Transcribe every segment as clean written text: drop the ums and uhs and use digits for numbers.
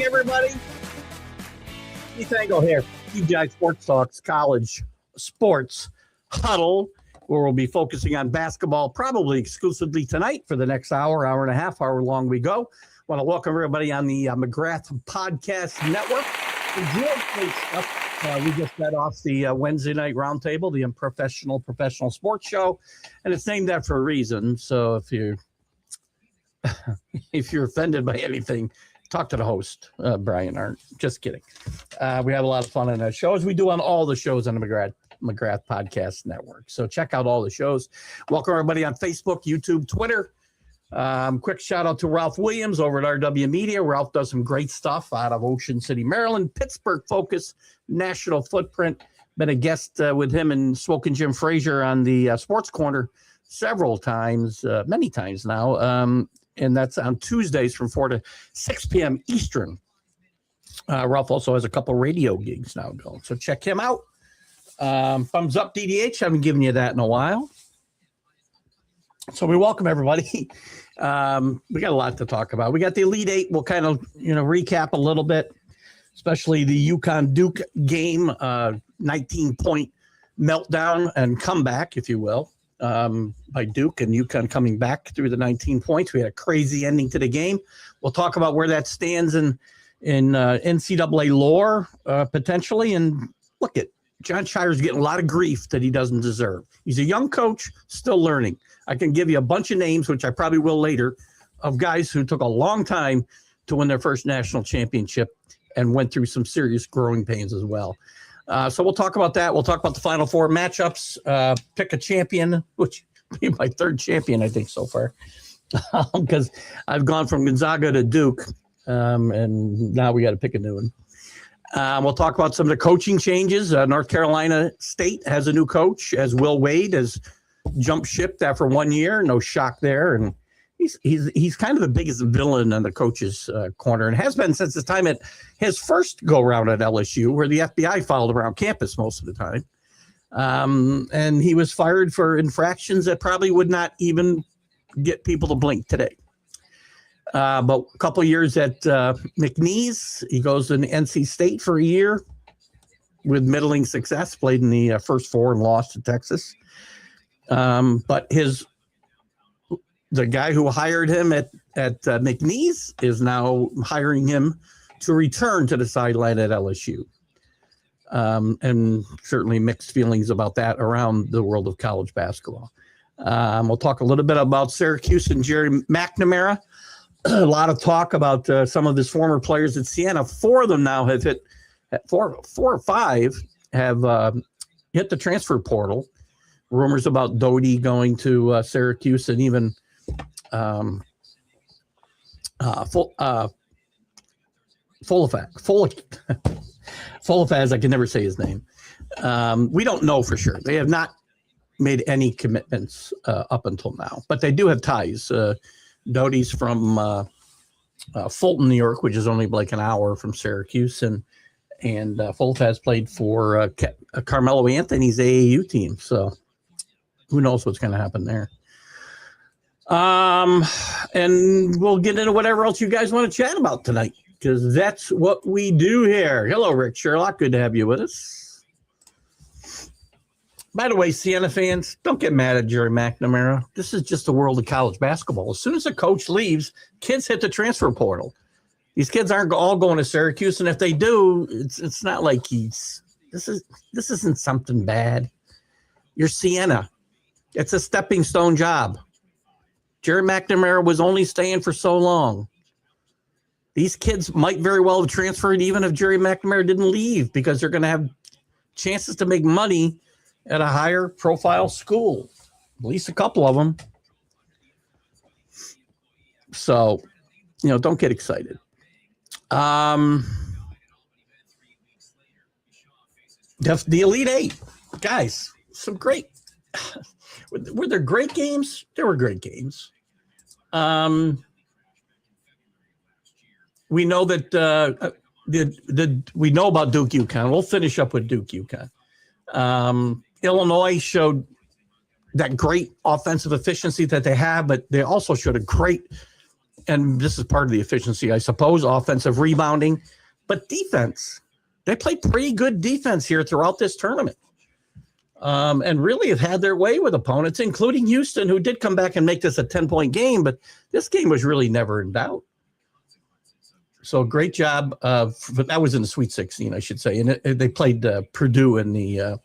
everybody. Keith Engle here. TGI Sports Talks College Sports Huddle, where we'll be focusing on basketball probably exclusively tonight for the next hour and a half, however long we go. Want to welcome everybody on the McGrath Podcast Network. We just got off the Wednesday night roundtable, the Unprofessional Professional Sports Show, and it's named after a reason. So if you're offended by anything, talk to the host, Brian Arndt. Just kidding. We have a lot of fun on that show, as we do on all the shows on the McGrath Podcast Network. So check out all the shows. Welcome everybody on Facebook, YouTube, Twitter. Quick shout out to Ralph Williams over at RW Media. Ralph does some great stuff out of Ocean City, Maryland. Pittsburgh focus, national footprint. Been a guest with him and Smoking Jim Frazier on the Sports Corner several times, many times now. And that's on Tuesdays from 4 to 6 p.m. Eastern. Ralph also has a couple radio gigs now going, so check him out. Thumbs up, DDH. Haven't given you that in a while. So we welcome everybody. We got a lot to talk about. We got the Elite Eight. We'll kind of, recap a little bit, especially the UConn-Duke game, 19-point meltdown and comeback, if you will, by Duke, and UConn coming back through the 19 points. We had a crazy ending to the game. We'll talk about where that stands in NCAA lore, potentially. And look at John Shire's getting a lot of grief that he doesn't deserve. He's a young coach, still learning. I can give you a bunch of names, which I probably will later, of guys who took a long time to win their first national championship and went through some serious growing pains as well. So we'll talk about that. We'll talk about the Final Four matchups, pick a champion, which will be my third champion, I think, so far, because I've gone from Gonzaga to Duke, and now we got to pick a new one. We'll talk about some of the coaching changes. North Carolina State has a new coach, as Will Wade has jumped ship after 1 year. No shock there. And he's kind of the biggest villain on the coach's corner, and has been since his time at his first go-around at LSU, where the FBI followed around campus most of the time. And he was fired for infractions that probably would not even get people to blink today. But a couple of years at McNeese, he goes to NC State for a year with middling success, played in the first four and lost to Texas. But the guy who hired him at McNeese is now hiring him to return to the sideline at LSU. And certainly mixed feelings about that around the world of college basketball. We'll talk a little bit about Syracuse and Jerry McNamara. A lot of talk about some of his former players at Siena. Four of them now have hit, four or five have hit the transfer portal. Rumors about Doty going to Syracuse, and even Folafaz, I can never say his name. We don't know for sure. They have not made any commitments up until now, but they do have ties. Doty's from Fulton, New York, which is only like an hour from Syracuse, and Folafaz played for Carmelo Anthony's AAU team. So who knows what's going to happen there. And we'll get into whatever else you guys want to chat about tonight, because that's what we do here. Hello, Rick Sherlock. Good to have you with us. By the way, Siena fans, don't get mad at Jerry McNamara. This is just the world of college basketball. As soon as a coach leaves, kids hit the transfer portal. These kids aren't all going to Syracuse, and if they do, it's not like this isn't something bad. You're Siena. It's a stepping stone job. Jerry McNamara was only staying for so long. These kids might very well have transferred even if Jerry McNamara didn't leave, because they're going to have chances to make money at a higher profile school, at least a couple of them. So, don't get excited. The Elite Eight, guys, some great. Were there great games? There were great games. We know that we know about Duke UConn. We'll finish up with Duke UConn. Illinois showed that great offensive efficiency that they have, but they also showed a great and this is part of the efficiency, I suppose, offensive rebounding, but defense. They played pretty good defense here throughout this tournament. And really have had their way with opponents, including Houston, who did come back and make this a 10-point game, but this game was really never in doubt. So great job. That was in the Sweet 16, I should say. And they played Purdue in the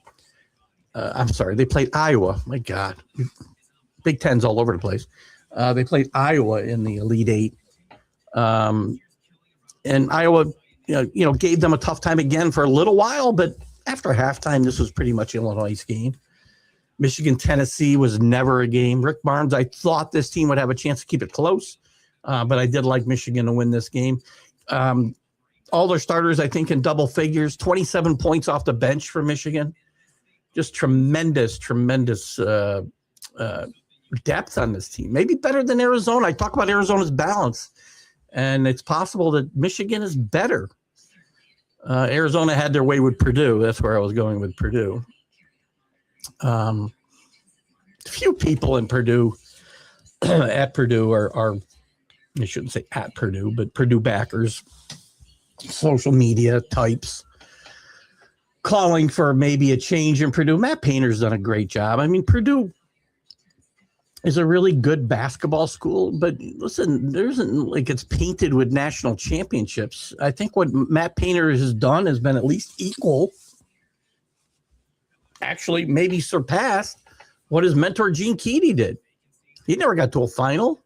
they played Iowa. My God. Big Ten's all over the place. They played Iowa in the Elite Eight. And Iowa, gave them a tough time again for a little while, but after halftime, this was pretty much Illinois' game. Michigan, Tennessee was never a game. Rick Barnes, I thought this team would have a chance to keep it close, but I did like Michigan to win this game. All their starters, I think, in double figures, 27 points off the bench for Michigan. Just tremendous depth on this team. Maybe better than Arizona. I talk about Arizona's balance, and it's possible that Michigan is better. Arizona had their way with Purdue. That's where I was going with Purdue. Few people in Purdue, at Purdue are, I shouldn't say at Purdue, but Purdue backers, social media types, calling for maybe a change in Purdue. Matt Painter's done a great job. I mean, Purdue is a really good basketball school, but listen, there isn't like it's painted with national championships. I think what Matt Painter has done has been at least equal, actually maybe surpassed what his mentor Gene Keady did. He never got to a final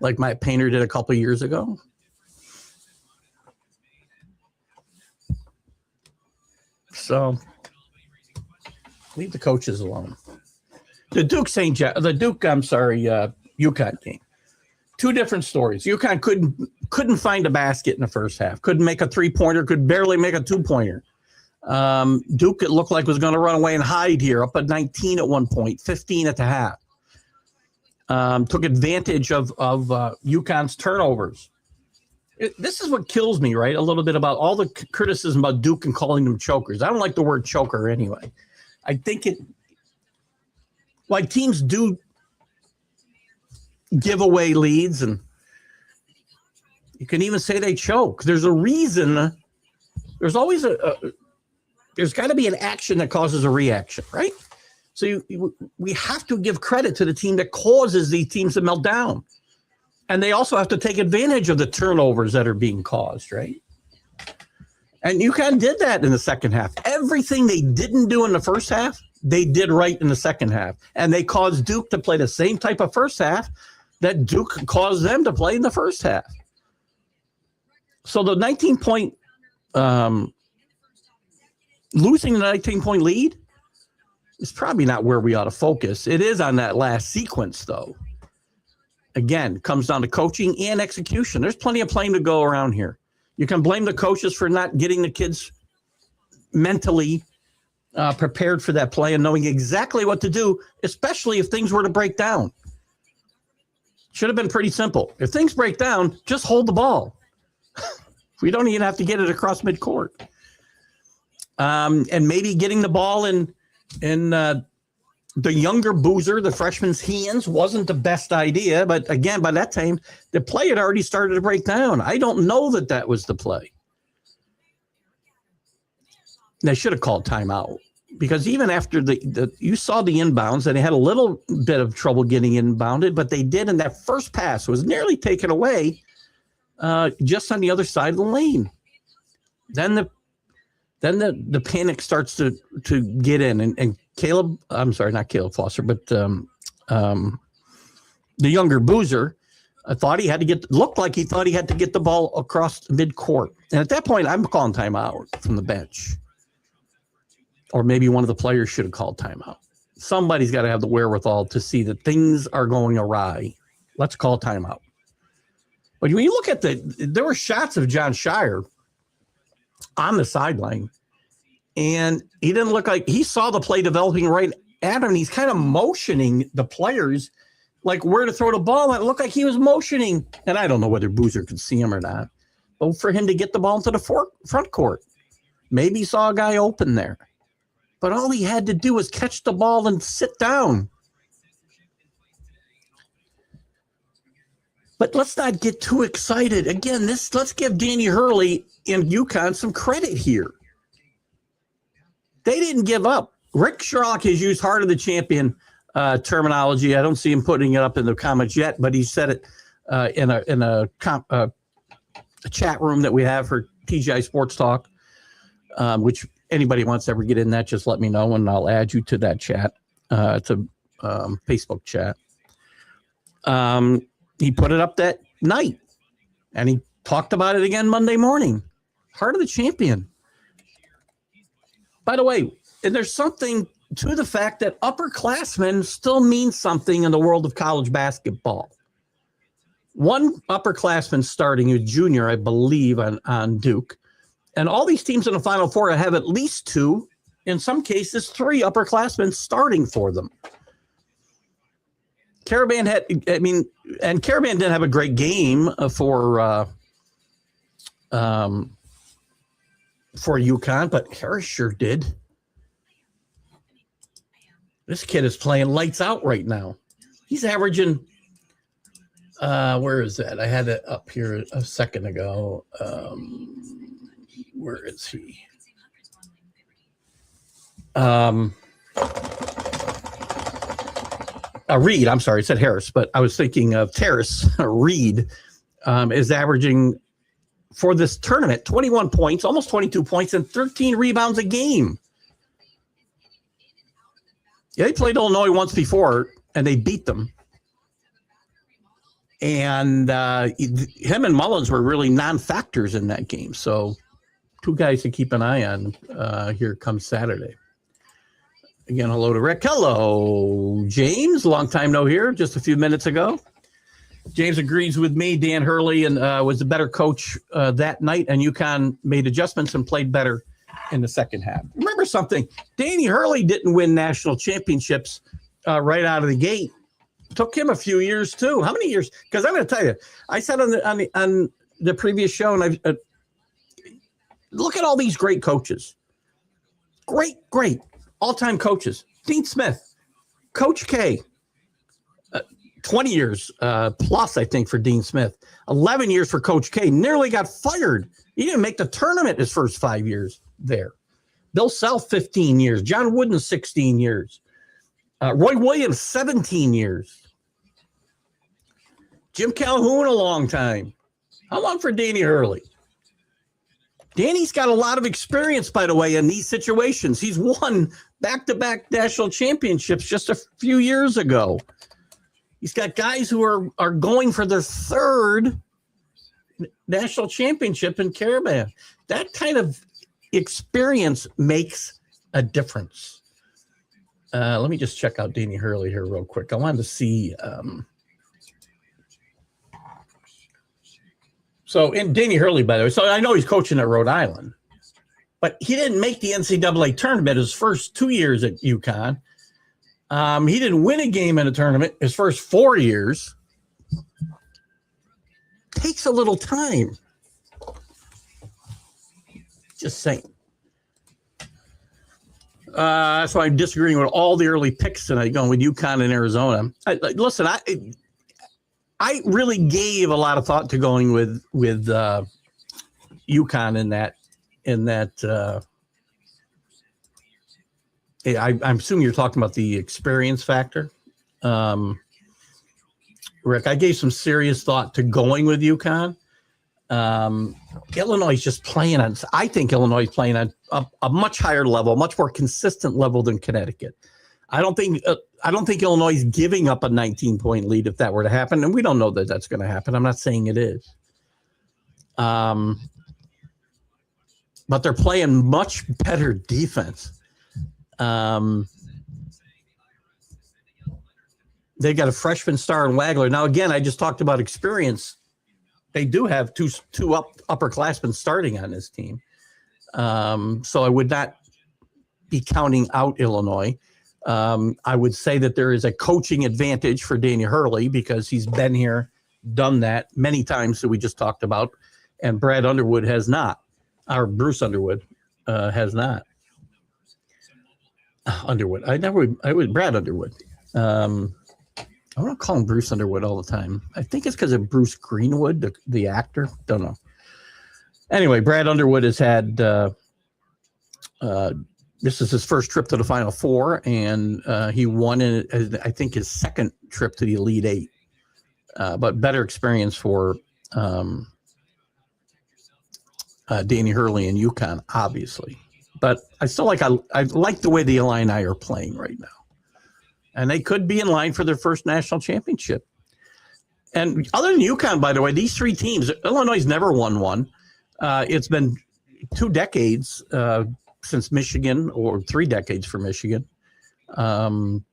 like Matt Painter did a couple of years ago. So leave the coaches alone. The UConn game. Two different stories. UConn couldn't find a basket in the first half. Couldn't make a three-pointer. Could barely make a two-pointer. Duke, it looked like was going to run away and hide here. Up at 19 at one point, 15 at the half. Took advantage of UConn's turnovers. This is what kills me, right? A little bit about all the criticism about Duke and calling them chokers. I don't like the word choker anyway. I think like teams do give away leads, and you can even say they choke. There's a reason. There's always there's got to be an action that causes a reaction, right? So we have to give credit to the team that causes these teams to melt down. And they also have to take advantage of the turnovers that are being caused, right? And UConn did that in the second half. Everything they didn't do in the first half, they did right in the second half. And they caused Duke to play the same type of first half that Duke caused them to play in the first half. So the 19-point, losing the 19-point lead is probably not where we ought to focus. It is on that last sequence, though. Again, comes down to coaching and execution. There's plenty of playing to go around here. You can blame the coaches for not getting the kids mentally prepared for that play and knowing exactly what to do, especially if things were to break down. Should have been pretty simple. If things break down, just hold the ball. We don't even have to get it across midcourt. And maybe getting the ball in the younger Boozer, the freshman's hands, wasn't the best idea. But again, by that time, the play had already started to break down. I don't know that was the play. They should have called timeout, because even after you saw the inbounds, and they had a little bit of trouble getting inbounded, but they did. And that first pass was nearly taken away just on the other side of the lane. Then the panic starts to get in, and Caleb, I'm sorry, not Caleb Foster, but the younger Boozer, looked like he thought he had to get the ball across midcourt. And at that point, I'm calling timeout from the bench. Or maybe one of the players should have called timeout. Somebody's got to have the wherewithal to see that things are going awry. Let's call timeout. But when you look at there were shots of John Shire on the sideline, and he didn't look like he saw the play developing right at him. And he's kind of motioning the players like where to throw the ball. It looked like he was motioning. And I don't know whether Boozer could see him or not, but for him to get the ball into the front court, maybe he saw a guy open there. But all he had to do was catch the ball and sit down. But let's not get too excited. Again, let's give Danny Hurley and UConn some credit here. They didn't give up. Rick Sherlock has used heart of the champion terminology. I don't see him putting it up in the comments yet, but he said it in a chat room that we have for TGI Sports Talk, which anybody wants to ever get in that, just let me know and I'll add you to that chat. It's a Facebook chat. He put it up that night and he talked about it again Monday morning. Heart of the champion. By the way, and there's something to the fact that upperclassmen still mean something in the world of college basketball. One upperclassman starting a junior, I believe, on Duke. And all these teams in the Final Four have at least two, in some cases, three upperclassmen starting for them. Caravan didn't have a great game for UConn, but Harris sure did. This kid is playing lights out right now. He's averaging, where is that? I had it up here a second ago. Where is he? Reed, I'm sorry, I said Harris, but I was thinking of Terrace. Reed is averaging for this tournament 21 points, almost 22 points, and 13 rebounds a game. Yeah, they played Illinois once before, and they beat them. And him and Mullins were really non-factors in that game. So two guys to keep an eye on here come Saturday. Again, hello to Rick. Hello, James. Long time no here, just a few minutes ago. James agrees with me. Dan Hurley was the better coach that night, and UConn made adjustments and played better in the second half. Remember something, Danny Hurley didn't win national championships right out of the gate. Took him a few years too. How many years? Because I'm going to tell you, I said on the previous show, and I look at all these great coaches, great all-time coaches. Dean Smith, Coach K, 20 years plus, I think, for Dean Smith. 11 years for Coach K. Nearly got fired. He didn't make the tournament his first 5 years there. Bill Self, 15 years. John Wooden, 16 years. Roy Williams, 17 years. Jim Calhoun, a long time. How long for Danny Hurley? Danny's got a lot of experience, by the way, in these situations. He's won back-to-back national championships just a few years ago. He's got guys who are going for their third national championship in Caravan. That kind of experience makes a difference. Let me just check out Danny Hurley here real quick. I wanted to see. So in Danny Hurley, by the way, so I know he's coaching at Rhode Island, but he didn't make the NCAA tournament his first 2 years at UConn. He didn't win a game in a tournament his first 4 years. Takes a little time. Just saying. That's why I'm disagreeing with all the early picks tonight, going with UConn and Arizona. Listen, I really gave a lot of thought to going with UConn in that. I'm assuming you're talking about the experience factor. Rick, I gave some serious thought to going with UConn. Illinois is just playing on, I think Illinois is playing on a much higher level, much more consistent level than Connecticut. I don't think Illinois is giving up a 19-point lead if that were to happen, and we don't know that that's going to happen. I'm not saying it is. But they're playing much better defense. They got a freshman star in Wagler. Now, again, I just talked about experience. They do have two upperclassmen starting on this team. So I would not be counting out Illinois. I would say that there is a coaching advantage for Danny Hurley because he's been here, done that many times that we just talked about, and Brad Underwood has not, or Bruce Underwood has not. Underwood. Brad Underwood. I want to call him Bruce Underwood all the time. I think it's because of Bruce Greenwood, the actor. Don't know. Anyway, Brad Underwood has had this is his first trip to the Final Four, and he won in, I think, his second trip to the Elite Eight. But better experience for Danny Hurley and UConn, obviously. But I still like I like the way the Illini are playing right now. And they could be in line for their first national championship. And other than UConn, by the way, these three teams, Illinois has never won one. It's been 2 decades since Michigan, or 3 decades for Michigan, and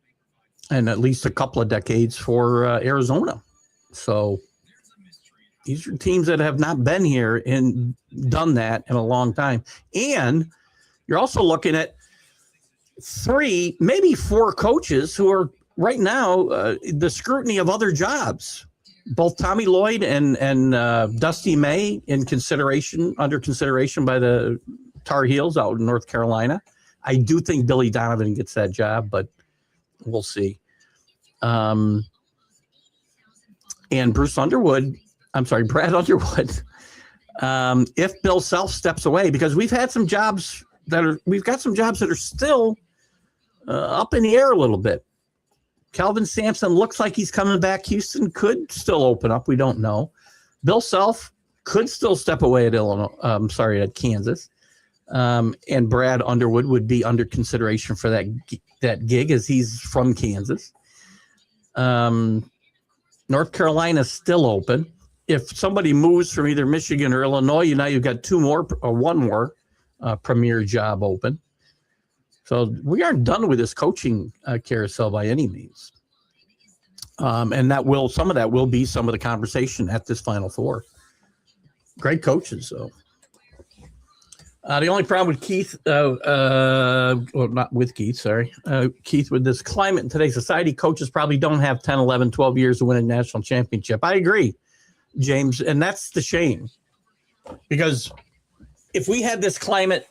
at least a couple of decades for Arizona. So these are teams that have not been here and done that in a long time. And you're also looking at 3, maybe 4 coaches who are right now the scrutiny of other jobs. Both Tommy Lloyd and Dusty May under consideration by the Tar Heels out in North Carolina. I do think Billy Donovan gets that job, but we'll see. And Brad Underwood, if Bill Self steps away, because we've got some jobs that are still up in the air a little bit. Kelvin Sampson looks like he's coming back. Houston could still open up. We don't know. Bill Self could still step away at Kansas. And Brad Underwood would be under consideration for that gig, as he's from Kansas. North Carolina's still open. If somebody moves from either Michigan or Illinois, now you've got 2 more or 1 more premier job open. So we aren't done with this coaching carousel by any means. And some of that will be some of the conversation at this Final Four. Great coaches, though. The only problem with Keith, not with Keith, sorry. Keith, with this climate in today's society, coaches probably don't have 10, 11, 12 years to win a national championship. I agree, James, and that's the shame. Because if we had this climate,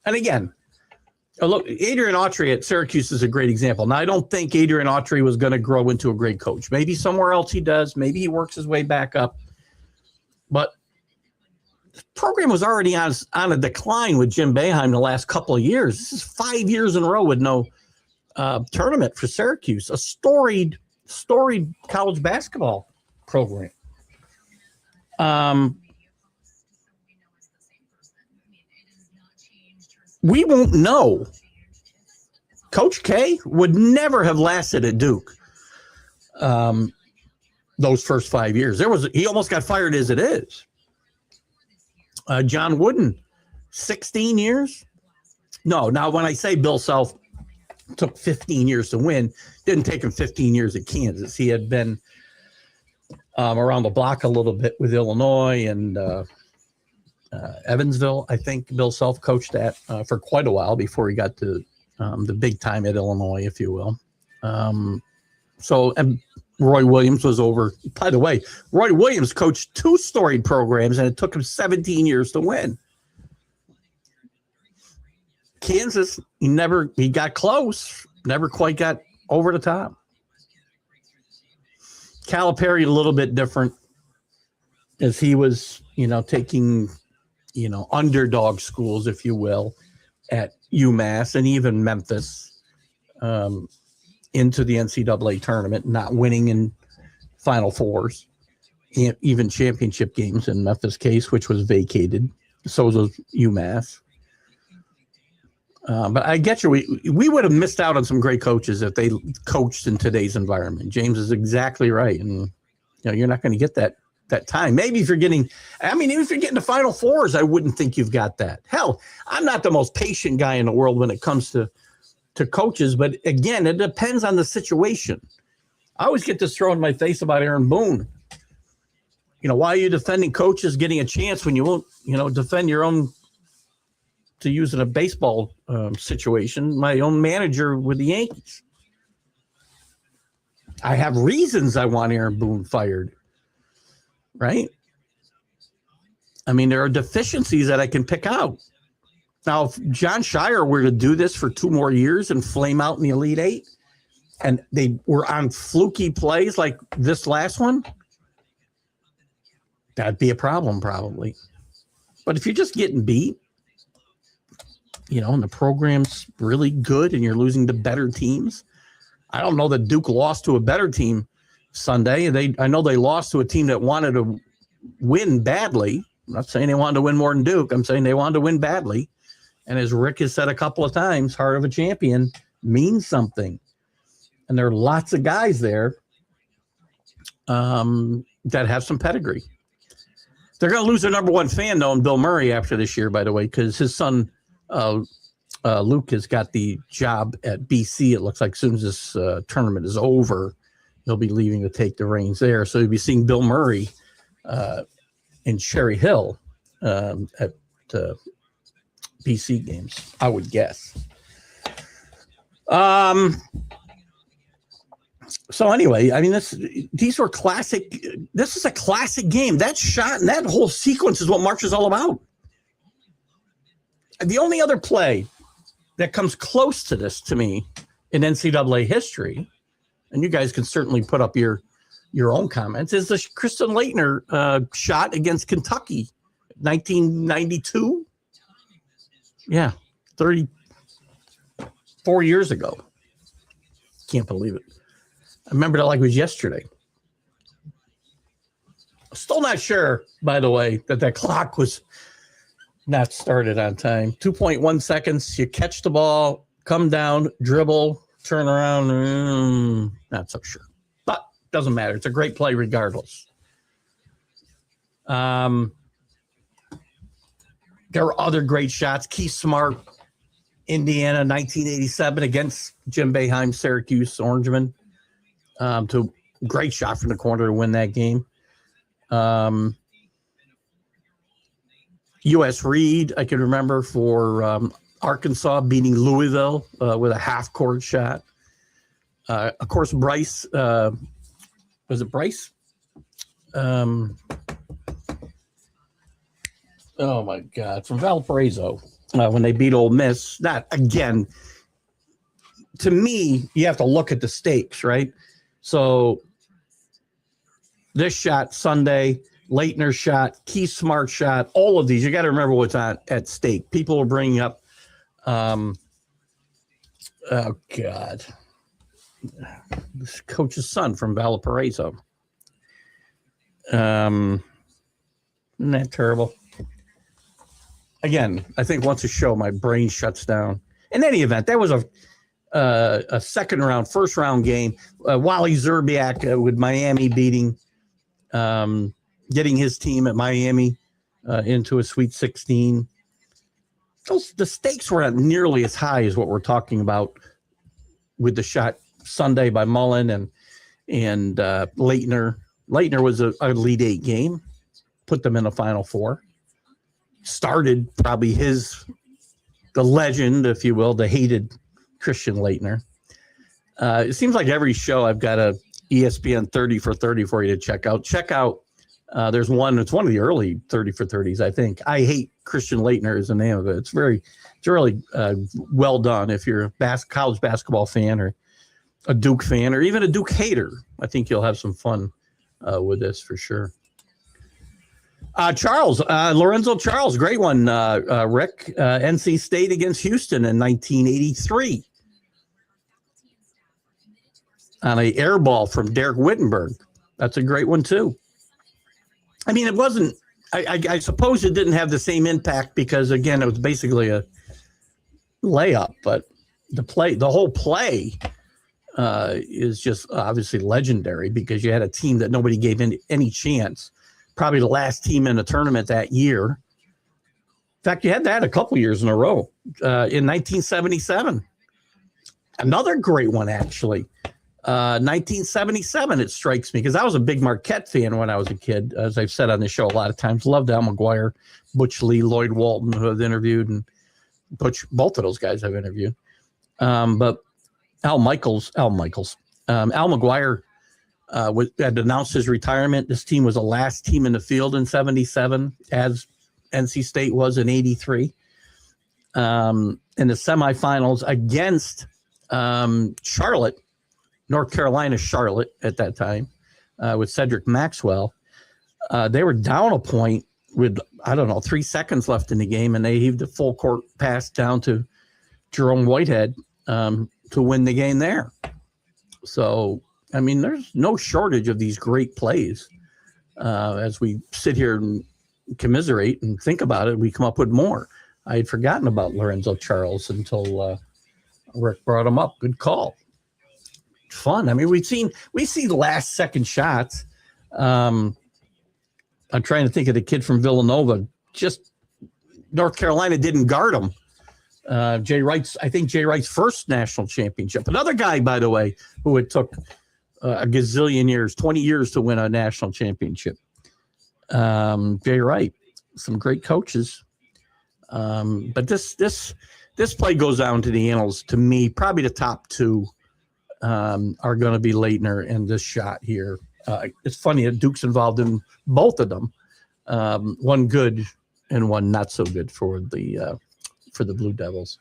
and again, look, Adrian Autry at Syracuse is a great example. Now, I don't think Adrian Autry was going to grow into a great coach. Maybe somewhere else he does. Maybe he works his way back up. But the program was already on a decline with Jim Boeheim the last couple of years. This is 5 years in a row with no tournament for Syracuse, a storied college basketball program. We won't know. Coach K would never have lasted at Duke those first 5 years. He almost got fired as it is. John Wooden, 16 years? No, now when I say Bill Self took 15 years to win, didn't take him 15 years at Kansas. He had been around the block a little bit with Illinois and Evansville. I think Bill Self coached at for quite a while before he got to the big time at Illinois, if you will. And Roy Williams was over. By the way, Roy Williams coached 2 storied programs, and it took him 17 years to win. Kansas, he got close, never quite got over the top. Calipari, a little bit different, as he was, taking, underdog schools, if you will, at UMass and even Memphis into the NCAA tournament, not winning in Final Fours, even championship games in Memphis' case, which was vacated. So was UMass. But I get you. We would have missed out on some great coaches if they coached in today's environment. James is exactly right. And you're not going to get that time. Maybe if you're getting, even if you're getting to Final Fours, I wouldn't think you've got that. Hell, I'm not the most patient guy in the world when it comes to coaches, but again, it depends on the situation. I always get this thrown in my face about Aaron Boone. Why are you defending coaches getting a chance when you won't, defend your own, to use in a baseball situation, my own manager with the Yankees? I have reasons I want Aaron Boone fired, right? There are deficiencies that I can pick out. Now, if John Shire were to do this for 2 more years and flame out in the Elite Eight, and they were on fluky plays like this last one, that'd be a problem probably. But if you're just getting beat, and the program's really good and you're losing to better teams, I don't know that Duke lost to a better team Sunday. I know they lost to a team that wanted to win badly. I'm not saying they wanted to win more than Duke. I'm saying they wanted to win badly. And as Rick has said a couple of times, heart of a champion means something. And there are lots of guys there that have some pedigree. They're going to lose their number one fan, though, in Bill Murray after this year, by the way, because his son, Luke, has got the job at BC. It looks like as soon as this tournament is over, he'll be leaving to take the reins there. So you'll be seeing Bill Murray in Cherry Hill at BC games, I would guess. So anyway, I mean, these were classic. This is a classic game. That shot and that whole sequence is what March is all about. The only other play that comes close to this to me in NCAA history, and you guys can certainly put up your own comments, is the Kristen Leitner shot against Kentucky, 1992. Yeah, 34 years ago. Can't believe it. I remember that like it was yesterday. Still not sure, by the way, that clock was not started on time. 2.1 seconds. You catch the ball, come down, dribble, turn around. Not so sure. But doesn't matter. It's a great play regardless. There were other great shots. Keith Smart, Indiana, 1987 against Jim Boeheim, Syracuse Orangemen. To great shot from the corner to win that game. U.S. Reed, I can remember for Arkansas beating Louisville with a half-court shot. Of course, Bryce, was it Bryce? Oh, my God, from Valparaiso when they beat Ole Miss. That, again, to me, you have to look at the stakes, right? So this shot Sunday, Leitner shot, Keith Smart shot, all of these, you got to remember what's at stake. People are bringing up, oh, God, this coach's son from Valparaiso. Isn't that terrible? Again, I think once a show, my brain shuts down. In any event, that was a second round, first round game. Wally Zerbiak with Miami beating, getting his team at Miami into a Sweet 16. The stakes were not nearly as high as what we're talking about with the shot Sunday by Mullen and Leitner. Leitner was a Elite Eight game, put them in the Final Four. Started probably the legend, if you will, the hated Christian Leitner. It seems like every show I've got a ESPN 30 for 30 for you to check out. There's one, it's one of the early 30 for 30s, I think. I Hate Christian Leitner is the name of it. It's really well done if you're a college basketball fan or a Duke fan or even a Duke hater. I think you'll have some fun with this for sure. Lorenzo Charles, great one, Rick. NC State against Houston in 1983 on an air ball from Derek Wittenberg. That's a great one, too. I mean, it wasn't, I suppose it didn't have the same impact because, again, it was basically a layup, but the whole play is just obviously legendary because you had a team that nobody gave any chance. Probably the last team in the tournament that year. In fact, you had that a couple years in a row in 1977. Another great one, actually. 1977, it strikes me, because I was a big Marquette fan when I was a kid, as I've said on the show a lot of times. Loved Al McGuire, Butch Lee, Lloyd Walton, who I've interviewed, and both of those guys I've interviewed. But Al McGuire had announced his retirement. This team was the last team in the field in 77, as NC State was in 83. In the semifinals against Charlotte, North Carolina, Charlotte at that time with Cedric Maxwell. They were down a point with, 3 seconds left in the game, and they heaved a full court pass down to Jerome Whitehead to win the game there. So, I mean, there's no shortage of these great plays. As we sit here and commiserate and think about it, we come up with more. I had forgotten about Lorenzo Charles until Rick brought him up. Good call. Fun. I mean, we see the last second shots. I'm trying to think of the kid from Villanova. Just North Carolina didn't guard him. Jay Wright's first national championship. Another guy, by the way, who it took a gazillion years, 20 years to win a national championship. Jay Wright, some great coaches. But this play goes down to the annals. To me, probably the top two are going to be Leitner and this shot here. It's funny that Duke's involved in both of them. One good and one not so good for the Blue Devils.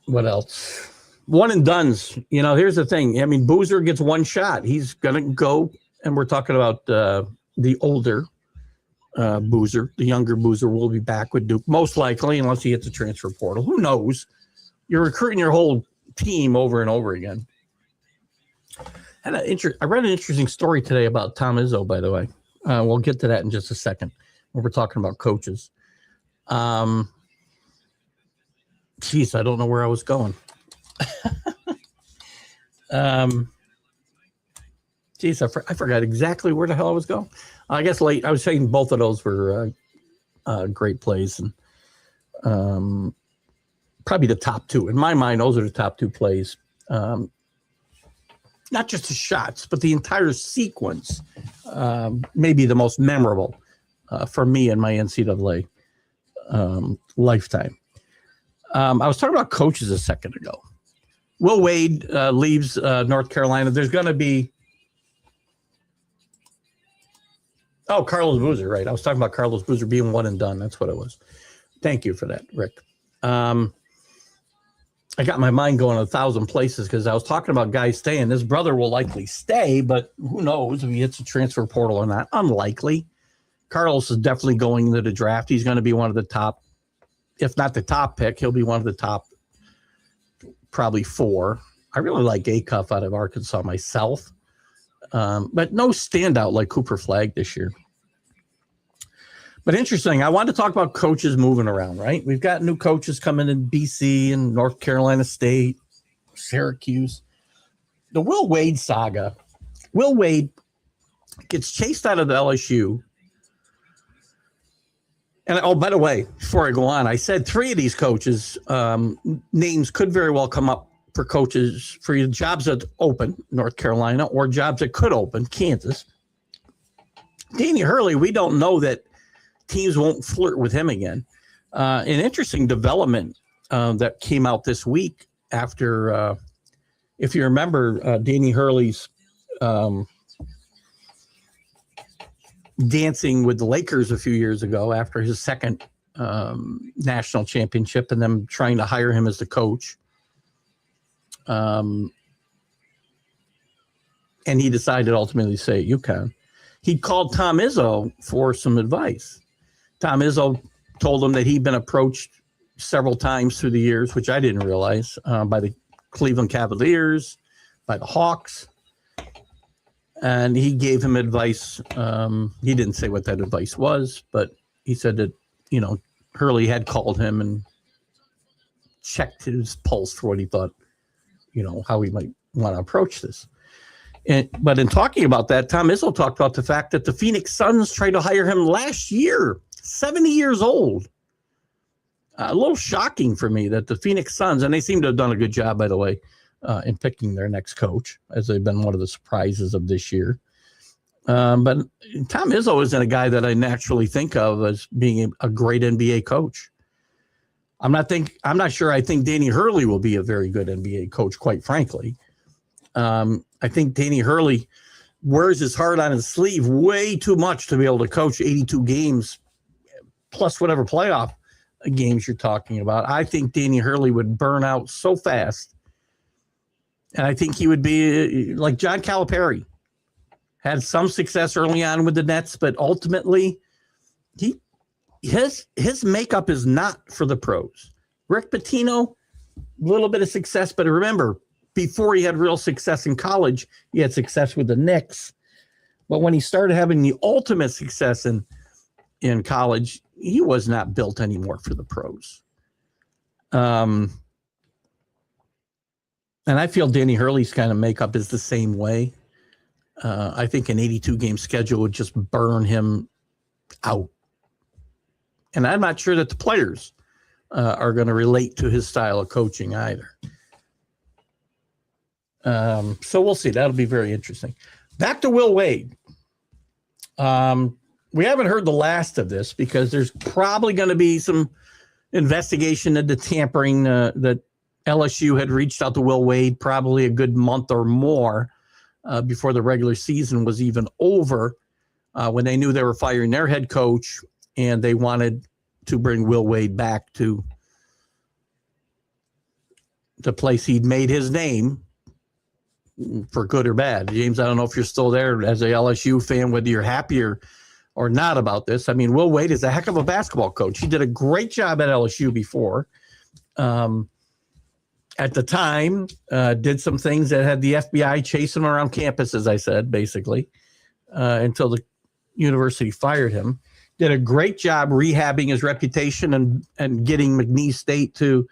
What else? One and dones. You know, here's the thing. I mean, Boozer gets one shot. He's going to go, and we're talking about the older Boozer. The younger Boozer will be back with Duke, most likely, unless he hits a transfer portal. Who knows? You're recruiting your whole team over and over again. I read an interesting story today about Tom Izzo, by the way. We'll get to that in just a second when we're talking about coaches. Geez, I don't know where I was going. Geez, I forgot exactly where the hell I was going. I guess I was saying both of those were great plays, and probably the top two. In my mind, those are the top two plays. Not just the shots, but the entire sequence, maybe the most memorable for me in my NCAA lifetime. I was talking about coaches a second ago. Will Wade leaves North Carolina. There's going to be Carlos Boozer, right? I was talking about Carlos Boozer being one and done. That's what it was. Thank you for that, Rick. I got my mind going 1,000 places because I was talking about guys staying. This brother will likely stay, but who knows if he hits a transfer portal or not. Unlikely. Carlos is definitely going into the draft. He's going to be one of the top, if not the top pick, he'll be one of the top probably 4. I really like Acuff out of Arkansas myself, but no standout like Cooper Flagg this year. But interesting, I wanted to talk about coaches moving around, right? We've got new coaches coming in BC and North Carolina State, Syracuse. The Will Wade saga. Will Wade gets chased out of the LSU. And, by the way, before I go on, I said 3 of these coaches' names could very well come up for coaches for either jobs that open, North Carolina, or jobs that could open, Kansas. Danny Hurley, we don't know that teams won't flirt with him again. An interesting development that came out this week after, if you remember, Danny Hurley's dancing with the Lakers a few years ago after his second national championship and them trying to hire him as the coach. And he decided ultimately to stay at UConn. He called Tom Izzo for some advice. Tom Izzo told him that he'd been approached several times through the years, which I didn't realize, by the Cleveland Cavaliers, by the Hawks. And he gave him advice. He didn't say what that advice was, but he said that, Hurley had called him and checked his pulse for what he thought, how he might want to approach this. But in talking about that, Tom Izzo talked about the fact that the Phoenix Suns tried to hire him last year, 70 years old. A little shocking for me that the Phoenix Suns, and they seem to have done a good job, by the way, in picking their next coach, as they've been one of the surprises of this year. But Tom Izzo isn't a guy that I naturally think of as being a great NBA coach. I'm not sure I think Danny Hurley will be a very good NBA coach, quite frankly. I think Danny Hurley wears his heart on his sleeve way too much to be able to coach 82 games plus whatever playoff games you're talking about. I think Danny Hurley would burn out so fast. And I think he would be like John Calipari. Had some success early on with the Nets, but ultimately his makeup is not for the pros. Rick Pitino, a little bit of success, but remember, before he had real success in college, he had success with the Knicks. But when he started having the ultimate success in college, he was not built anymore for the pros. And I feel Danny Hurley's kind of makeup is the same way. I think an 82-game schedule would just burn him out. And I'm not sure that the players are going to relate to his style of coaching either. So we'll see. That'll be very interesting. Back to Will Wade. We haven't heard the last of this because there's probably going to be some investigation into tampering that LSU had reached out to Will Wade probably a good month or more before the regular season was even over, when they knew they were firing their head coach and they wanted to bring Will Wade back to the place he'd made his name, for good or bad. James, I don't know if you're still there as a LSU fan, whether you're happy or not about this. I mean, Will Wade is a heck of a basketball coach. He did a great job at LSU before. At the time, did some things that had the FBI chasing him around campus, as I said, basically, until the university fired him. Did a great job rehabbing his reputation and getting McNeese State to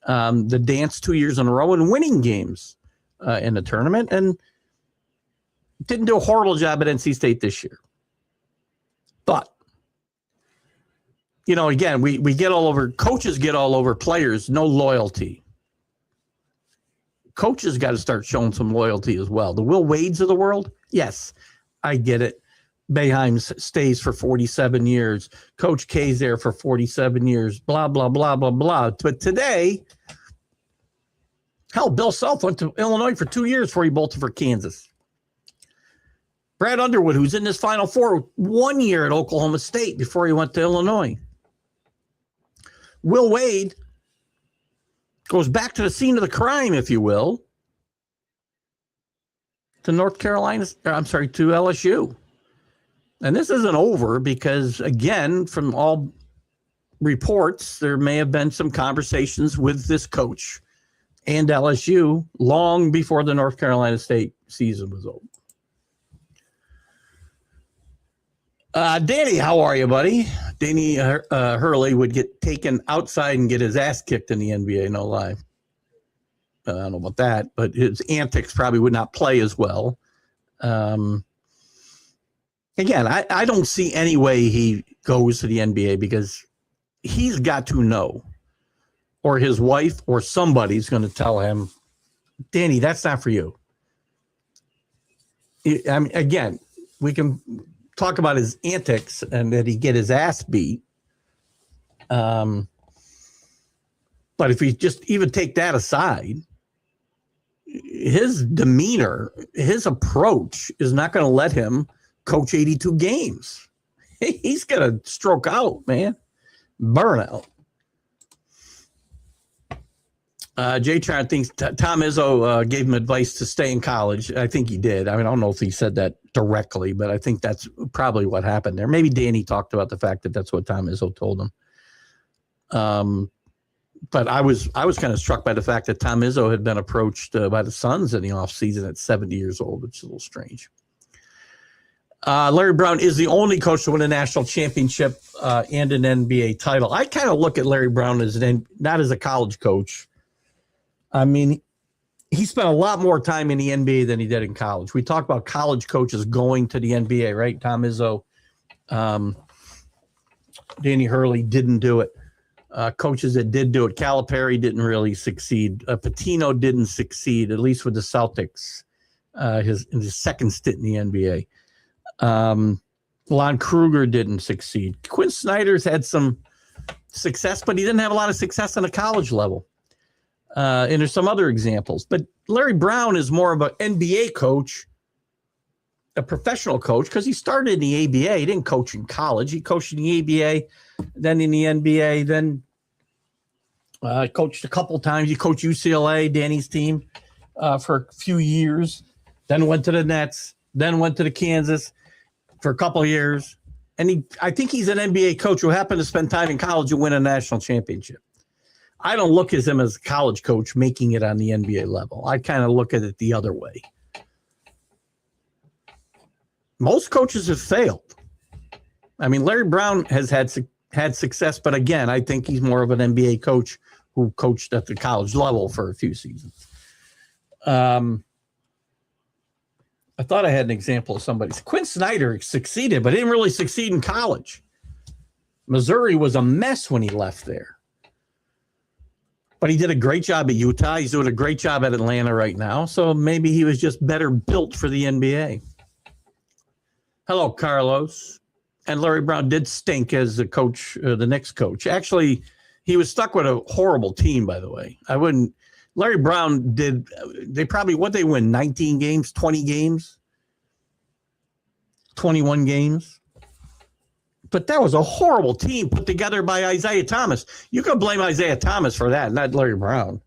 the dance 2 years in a row and winning games in the tournament, and didn't do a horrible job at NC State this year. But, again, we get all over, coaches get all over players, no loyalty. Coaches got to start showing some loyalty as well. The Will Wades of the world, yes, I get it. Boeheim stays for 47 years. Coach K's there for 47 years, blah, blah, blah, blah, blah. But today, hell, Bill Self went to Illinois for 2 years before he bolted for Kansas. Brad Underwood, who's in his Final Four, 1 year at Oklahoma State before he went to Illinois. Will Wade goes back to the scene of the crime, if you will, to to LSU. And this isn't over because, again, from all reports, there may have been some conversations with this coach and LSU long before the North Carolina State season was over. Danny, how are you, buddy? Danny Hurley would get taken outside and get his ass kicked in the NBA, no lie. I don't know about that, but his antics probably would not play as well. Again, I don't see any way he goes to the NBA because he's got to know, or his wife or somebody's going to tell him, Danny, that's not for you. I mean, again, we can talk about his antics and that he get his ass beat. But if we just even take that aside, his demeanor, his approach is not going to let him coach 82 games. He's going to stroke out, man. Burnout. Jay Tron thinks Tom Izzo gave him advice to stay in college. I think he did. I mean, I don't know if he said that directly, but I think that's probably what happened there. Maybe Danny talked about the fact that that's what Tom Izzo told him. But I was kind of struck by the fact that Tom Izzo had been approached by the Suns in the offseason at 70 years old, which is a little strange. Larry Brown is the only coach to win a national championship and an NBA title. I kind of look at Larry Brown as not as a college coach. I mean, he spent a lot more time in the NBA than he did in college. We talk about college coaches going to the NBA, right? Tom Izzo, Danny Hurley didn't do it. Coaches that did do it, Calipari didn't really succeed. Pitino didn't succeed, at least with the Celtics, in his second stint in the NBA. Lon Kruger didn't succeed. Quinn Snyder's had some success, but he didn't have a lot of success on a college level. And there's some other examples. But Larry Brown is more of an NBA coach a professional coach because he started in the ABA. He didn't coach in college. He coached in the ABA, then in the NBA, then coached a couple times. He coached UCLA, Danny's team, for a few years, then went to the Nets, then went to the Kansas for a couple of years. And I think he's an NBA coach who happened to spend time in college and win a national championship. I don't look at him as a college coach making it on the NBA level. I kind of look at it the other way. Most coaches have failed. I mean, Larry Brown has had success, but again, I think he's more of an NBA coach who coached at the college level for a few seasons. I thought I had an example of somebody. Quinn Snyder succeeded, but he didn't really succeed in college. Missouri was a mess when he left there. But he did a great job at Utah. He's doing a great job at Atlanta right now. So maybe he was just better built for the NBA. Hello, Carlos. And Larry Brown did stink as the coach, the next coach. Actually, he was stuck with a horrible team, by the way. Larry Brown did, what'd they win, 19 games, 20 games, 21 games? But that was a horrible team put together by Isaiah Thomas. You can blame Isaiah Thomas for that, not Larry Brown.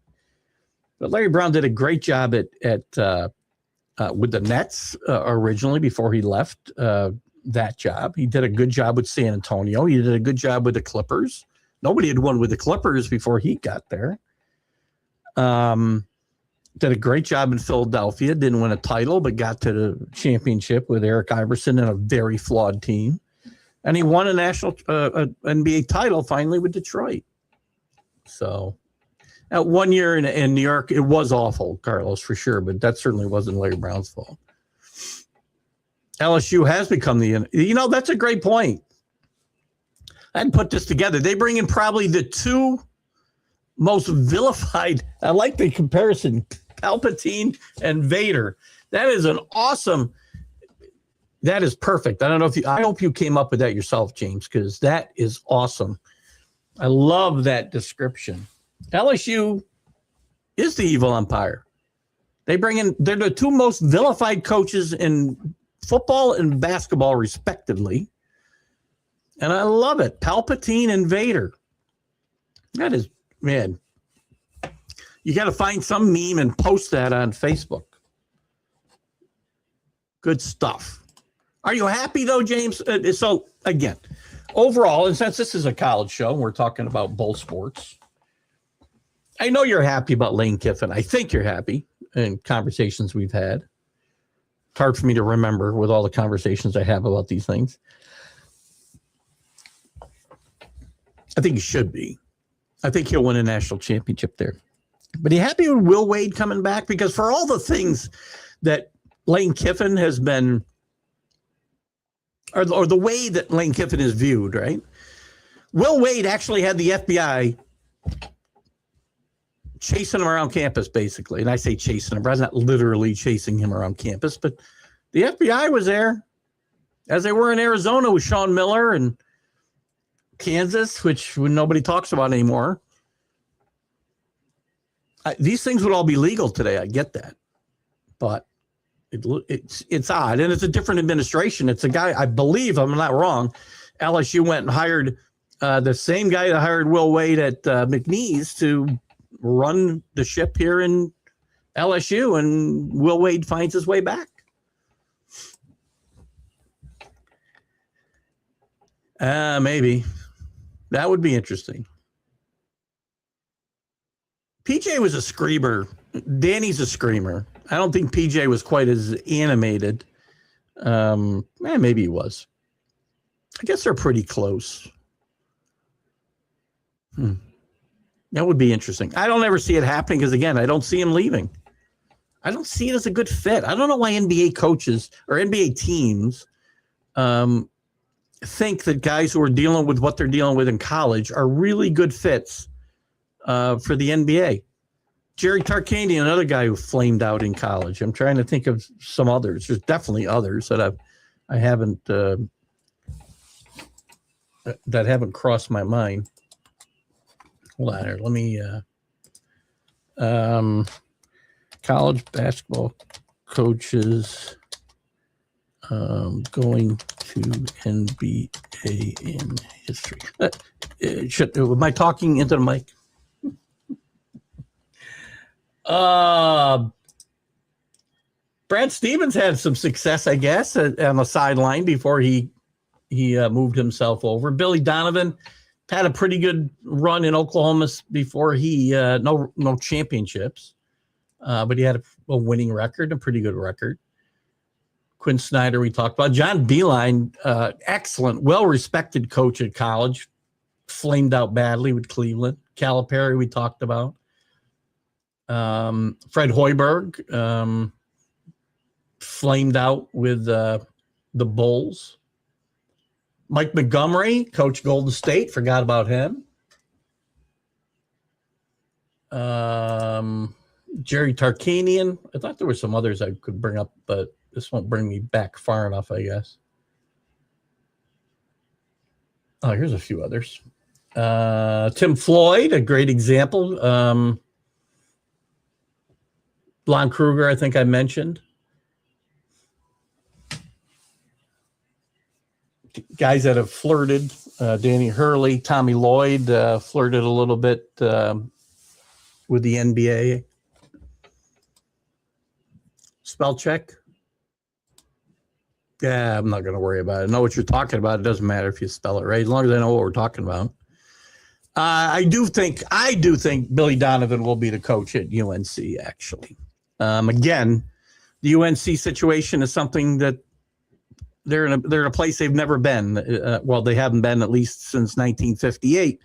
But Larry Brown did a great job with the Nets originally before he left that job. He did a good job with San Antonio. He did a good job with the Clippers. Nobody had won with the Clippers before he got there. Did a great job in Philadelphia. Didn't win a title, but got to the championship with Eric Iverson and a very flawed team. And he won a national NBA title finally with Detroit. So, 1 year in New York, it was awful, Carlos, for sure, but that certainly wasn't Larry Brown's fault. LSU has become that's a great point. I hadn't put this together. They bring in probably the two most vilified, I like the comparison, Palpatine and Vader. That is that is perfect. I hope you came up with that yourself, James, because that is awesome. I love that description. LSU is the evil empire. They're the two most vilified coaches in football and basketball, respectively. And I love it. Palpatine and Vader. That is, man, you got to find some meme and post that on Facebook. Good stuff. Are you happy, though, James? So, again, overall, and since this is a college show, we're talking about both sports. I know you're happy about Lane Kiffin. I think you're happy in conversations we've had. It's hard for me to remember with all the conversations I have about these things. I think he should be. I think he'll win a national championship there. But are you happy with Will Wade coming back? Because for all the things that Lane Kiffin has been, or the way that Lane Kiffin is viewed, right? Will Wade actually had the FBI chasing him around campus, basically. And I say chasing him, but I was not literally chasing him around campus, but the FBI was there, as they were in Arizona with Sean Miller and Kansas, which nobody talks about anymore. These things would all be legal today. I get that, but it's odd, and it's a different administration. It's a guy, I believe, I'm not wrong, LSU went and hired the same guy that hired Will Wade at McNeese to run the ship here in LSU, and Will Wade finds his way back. Maybe. That would be interesting. PJ was a screamer. Danny's a screamer. I don't think PJ was quite as animated. Maybe he was. I guess they're pretty close. That would be interesting. I don't ever see it happening because, again, I don't see him leaving. I don't see it as a good fit. I don't know why NBA coaches or NBA teams think that guys who are dealing with what they're dealing with in college are really good fits for the NBA. Jerry Tarkanian, another guy who flamed out in college. I'm trying to think of some others. There's definitely others that I haven't that haven't crossed my mind. Hold on here. Let me college basketball coaches going to NBA in history. Am I talking into the mic? Brad Stevens had some success, I guess, on the sideline before he moved himself over. Billy Donovan had a pretty good run in Oklahoma before he no championships, but he had a winning record, a pretty good record. Quinn Snyder, we talked about. John Beilein, excellent, well-respected coach at college, flamed out badly with Cleveland. Calipari, we talked about. Fred Hoiberg, flamed out with the Bulls. Mike Montgomery, coach Golden State, forgot about him. Jerry Tarkanian. I thought there were some others I could bring up, but this won't bring me back far enough, I guess. Oh, here's a few others. Tim Floyd, a great example. Lon Kruger, I think I mentioned. Guys that have flirted, Danny Hurley, Tommy Lloyd flirted a little bit with the NBA. Spell check. Yeah, I'm not going to worry about it. I know what you're talking about. It doesn't matter if you spell it right, as long as I know what we're talking about. I do think Billy Donovan will be the coach at UNC, actually. Again, the UNC situation is something that they're in a place they've never been. Well, they haven't been at least since 1958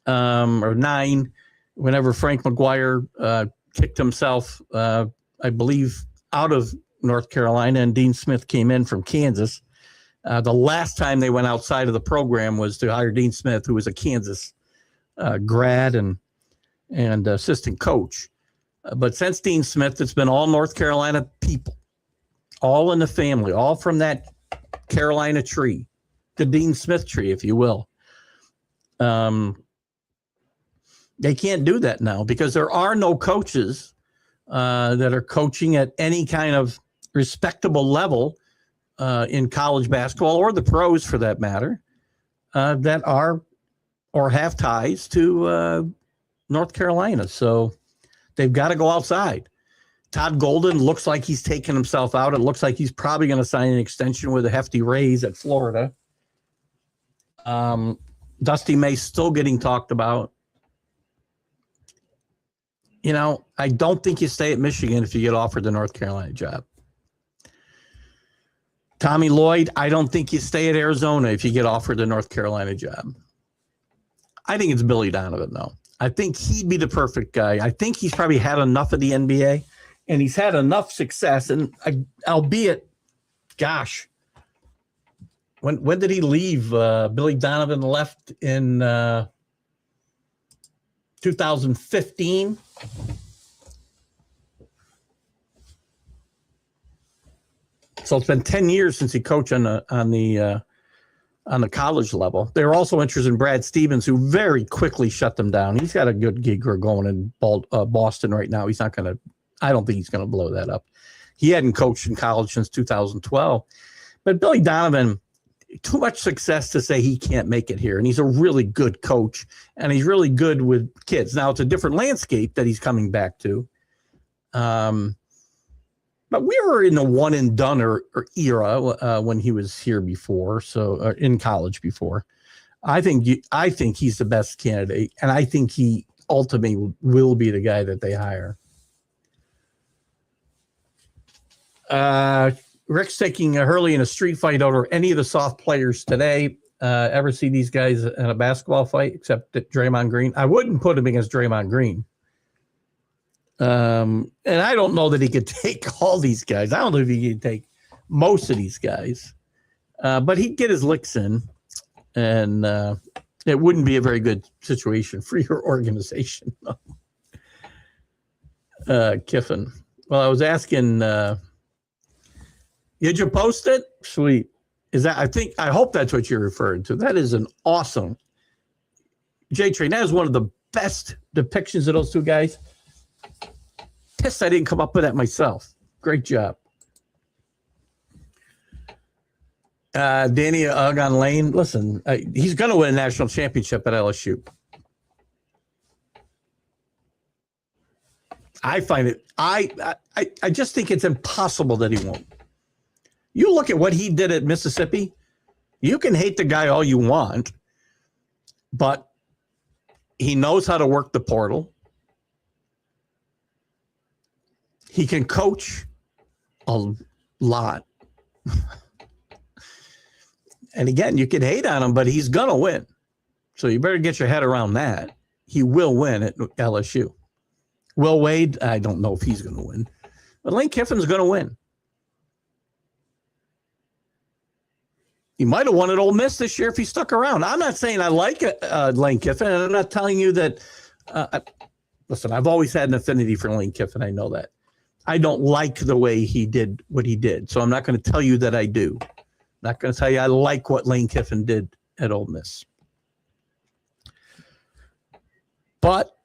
or 9, whenever Frank McGuire kicked himself, I believe, out of North Carolina, and Dean Smith came in from Kansas. The last time they went outside of the program was to hire Dean Smith, who was a Kansas grad and assistant coach. But since Dean Smith, it's been all North Carolina people, all in the family, all from that Carolina tree, the Dean Smith tree, if you will. They can't do that now because there are no coaches that are coaching at any kind of respectable level in college basketball, or the pros for that matter, that are or have ties to North Carolina. So they've got to go outside. Todd Golden looks like he's taken himself out. It looks like he's probably going to sign an extension with a hefty raise at Florida. Dusty May still getting talked about. You know, I don't think you stay at Michigan if you get offered the North Carolina job. Tommy Lloyd, I don't think you stay at Arizona if you get offered the North Carolina job. I think it's Billy Donovan, though. I think he'd be the perfect guy. I think he's probably had enough of the NBA, and he's had enough success. And albeit, gosh, when did he leave? Billy Donovan left in 2015. So it's been 10 years since he coached on the college level. They were also interested in Brad Stevens, who very quickly shut them down. He's got a good gig going in Boston right now. He's not going to. I don't think he's going to blow that up. He hadn't coached in college since 2012. But Billy Donovan, too much success to say he can't make it here. And he's a really good coach, and he's really good with kids. Now, it's a different landscape that he's coming back to. But we were in the one and done era when he was here before, so in college before. I think he's the best candidate, and I think he ultimately will be the guy that they hire. Rick's taking Hurley in a street fight over any of the soft players today. Ever see these guys in a basketball fight except Draymond Green? I wouldn't put him against Draymond Green. And I don't know that he could take all these guys. I don't know if he could take most of these guys. But he'd get his licks in, and it wouldn't be a very good situation for your organization. Kiffin. Well, I was asking, did you post it? Sweet. I hope that's what you're referring to. That is an awesome J-Train. That is one of the best depictions of those two guys. Pissed I didn't come up with that myself. Great job. Danny Ugon Lane, listen, he's going to win a national championship at LSU. I find it, I just think it's impossible that he won't. You look at what he did at Mississippi, you can hate the guy all you want, but he knows how to work the portal. He can coach a lot. And again, you can hate on him, but he's going to win. So you better get your head around that. He will win at LSU. Will Wade, I don't know if he's going to win. But Lane Kiffin's going to win. He might have won at Ole Miss this year if he stuck around. I'm not saying I like Lane Kiffin, and I'm not telling you that. Listen, I've always had an affinity for Lane Kiffin. I know that. I don't like the way he did what he did, so I'm not going to tell you that I do. I'm not going to tell you I like what Lane Kiffin did at Ole Miss. But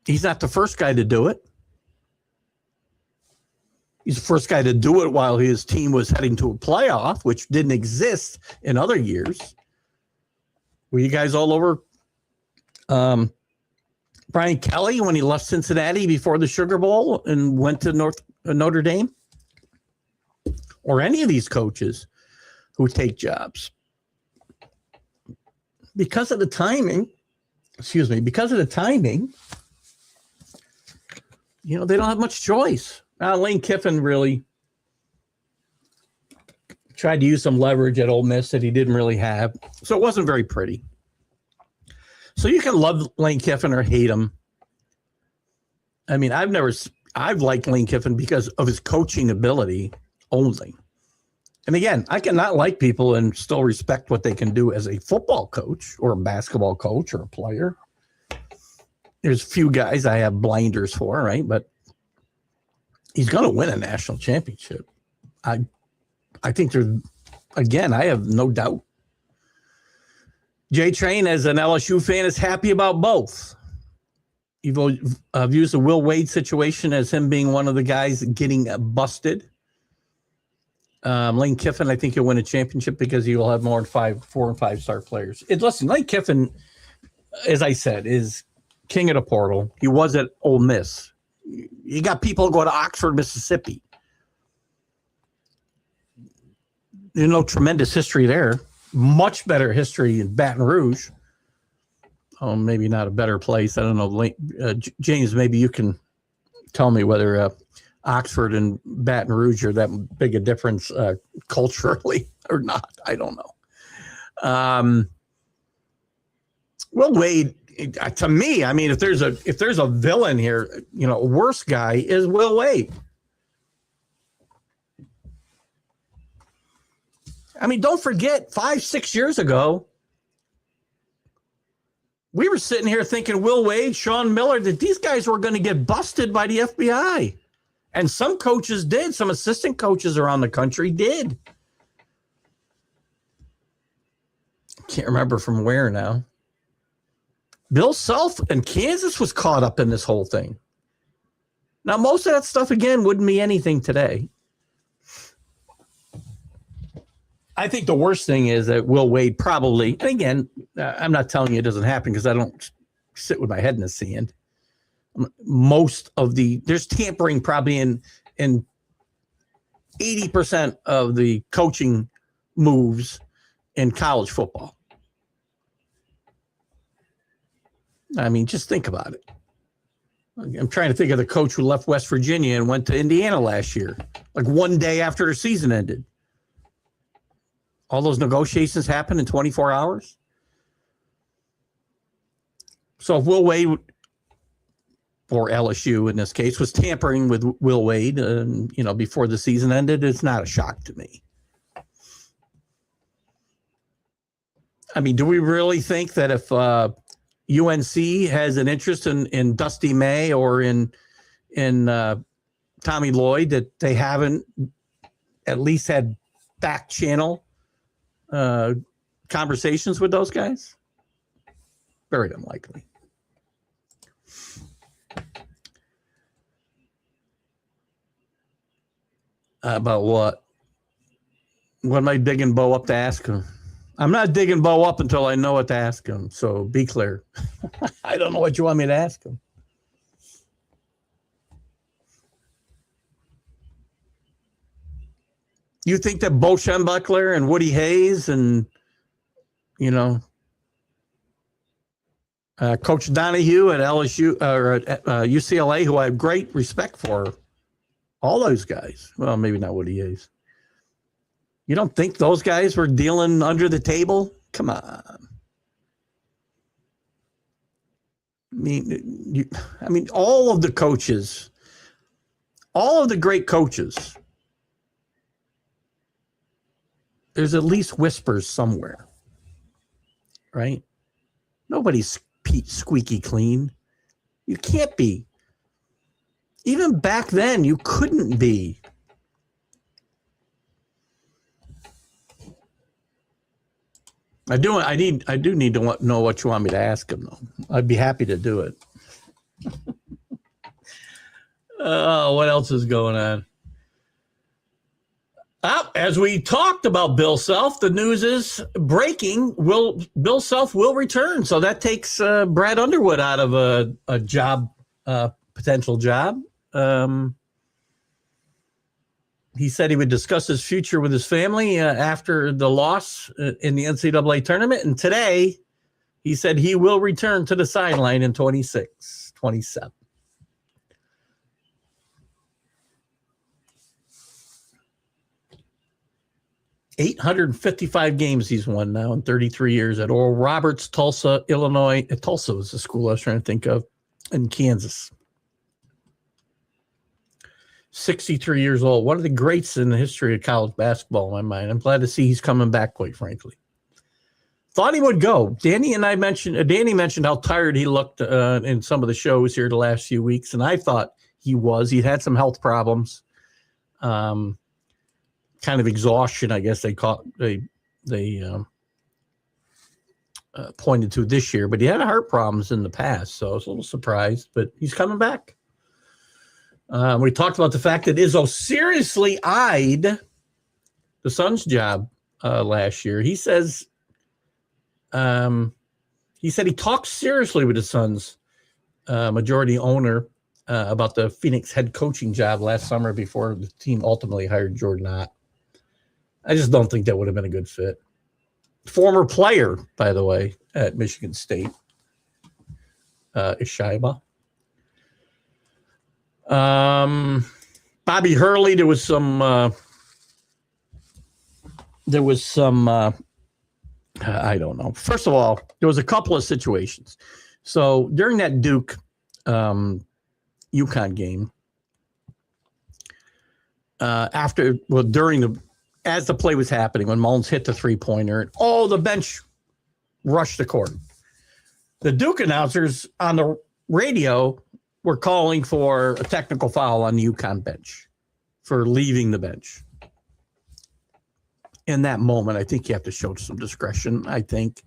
he's not the first guy to do it. He's the first guy to do it while his team was heading to a playoff, which didn't exist in other years. Were you guys all over Brian Kelly when he left Cincinnati before the Sugar Bowl and went to Notre Dame? Or any of these coaches who take jobs? Because of the timing, they don't have much choice. Lane Kiffin really tried to use some leverage at Ole Miss that he didn't really have. So it wasn't very pretty. So you can love Lane Kiffin or hate him. I mean, I've liked Lane Kiffin because of his coaching ability only. And again, I cannot like people and still respect what they can do as a football coach or a basketball coach or a player. There's a few guys I have blinders for, right? But he's going to win a national championship. I think I have no doubt. J Train, as an LSU fan, is happy about both. I've used the Will Wade situation as him being one of the guys getting busted. Lane Kiffin, I think he'll win a championship because he will have more than 4 and 5 star players. Listen, Lane Kiffin, as I said, is king of the portal. He was at Ole Miss. You got people who go to Oxford, Mississippi. There's no tremendous history there. Much better history in Baton Rouge. Oh, maybe not a better place. I don't know. James, maybe you can tell me whether Oxford and Baton Rouge are that big a difference culturally or not. I don't know. Will Wade, to me, I mean, if there's a villain here, a worse guy is Will Wade. I mean, don't forget, 5-6 years ago, we were sitting here thinking Will Wade, Sean Miller, that these guys were going to get busted by the FBI. And some coaches did. Some assistant coaches around the country did. Can't remember from where now. Bill Self in Kansas was caught up in this whole thing. Now, most of that stuff, again, wouldn't be anything today. I think the worst thing is that Will Wade probably, and again, I'm not telling you it doesn't happen because I don't sit with my head in the sand. There's tampering probably in 80% of the coaching moves in college football. I mean, just think about it. I'm trying to think of the coach who left West Virginia and went to Indiana last year, like one day after their season ended. All those negotiations happened in 24 hours. So if Will Wade, or LSU in this case, was tampering with Will Wade, before the season ended, it's not a shock to me. I mean, do we really think that if UNC has an interest in Dusty May or in Tommy Lloyd, that they haven't at least had back channel conversations with those guys? Very unlikely. About what? What am I digging Bo up to ask him? I'm not digging Bo up until I know what to ask him. So be clear. I don't know what you want me to ask him. You think that Bo Schembechler and Woody Hayes and, Coach Donahue at LSU or at UCLA, who I have great respect for, all those guys. Well, maybe not Woody Hayes. You don't think those guys were dealing under the table? Come on. I mean, all of the coaches, all of the great coaches, there's at least whispers somewhere, right? Nobody's squeaky clean. You can't be. Even back then, you couldn't be. I do need to know what you want me to ask him, though. I'd be happy to do it. What else is going on? As we talked about Bill Self, the news is breaking. Bill Self will return. So that takes Brad Underwood out of a job, potential job. He said he would discuss his future with his family after the loss in the NCAA tournament. And today, he said he will return to the sideline in 26, 27. $855 games he's won now in 33 years at Oral Roberts, Tulsa, Illinois. Tulsa was the school I was trying to think of, in Kansas. 63 years old. One of the greats in the history of college basketball, in my mind. I'm glad to see he's coming back, quite frankly. Thought he would go. Danny mentioned how tired he looked in some of the shows here the last few weeks, and I thought he was. He had some health problems. Kind of exhaustion, I guess they pointed to this year, but he had heart problems in the past, so I was a little surprised, but he's coming back. We talked about the fact that Izzo seriously eyed the Suns job last year. He said he talked seriously with the Suns majority owner about the Phoenix head coaching job last summer before the team ultimately hired Jordan Ott. I just don't think that would have been a good fit. Former player, by the way, at Michigan State, Ishaiba. Bobby Hurley, there was some I don't know. First of all, there was a couple of situations. So during that Duke UConn game, as the play was happening, when Mullins hit the three-pointer, the bench rushed the court. The Duke announcers on the radio were calling for a technical foul on the UConn bench for leaving the bench. In that moment, I think you have to show some discretion, I think.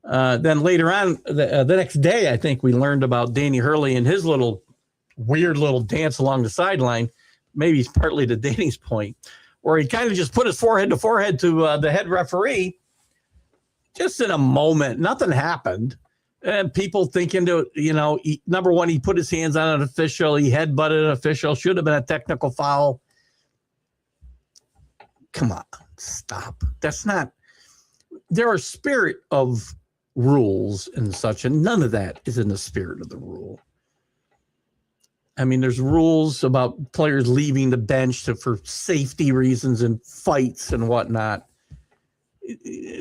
Then later on, the next day, I think we learned about Danny Hurley and his weird little dance along the sideline. Maybe it's partly to Danny's point, where he kind of just put his forehead to the head referee. Just in a moment, nothing happened. And people thinking number one, he put his hands on an official. He headbutted an official. Should have been a technical foul. Come on, stop. That's not. There are spirit of rules and such, and none of that is in the spirit of the rule. I mean, there's rules about players leaving the bench for safety reasons and fights and whatnot.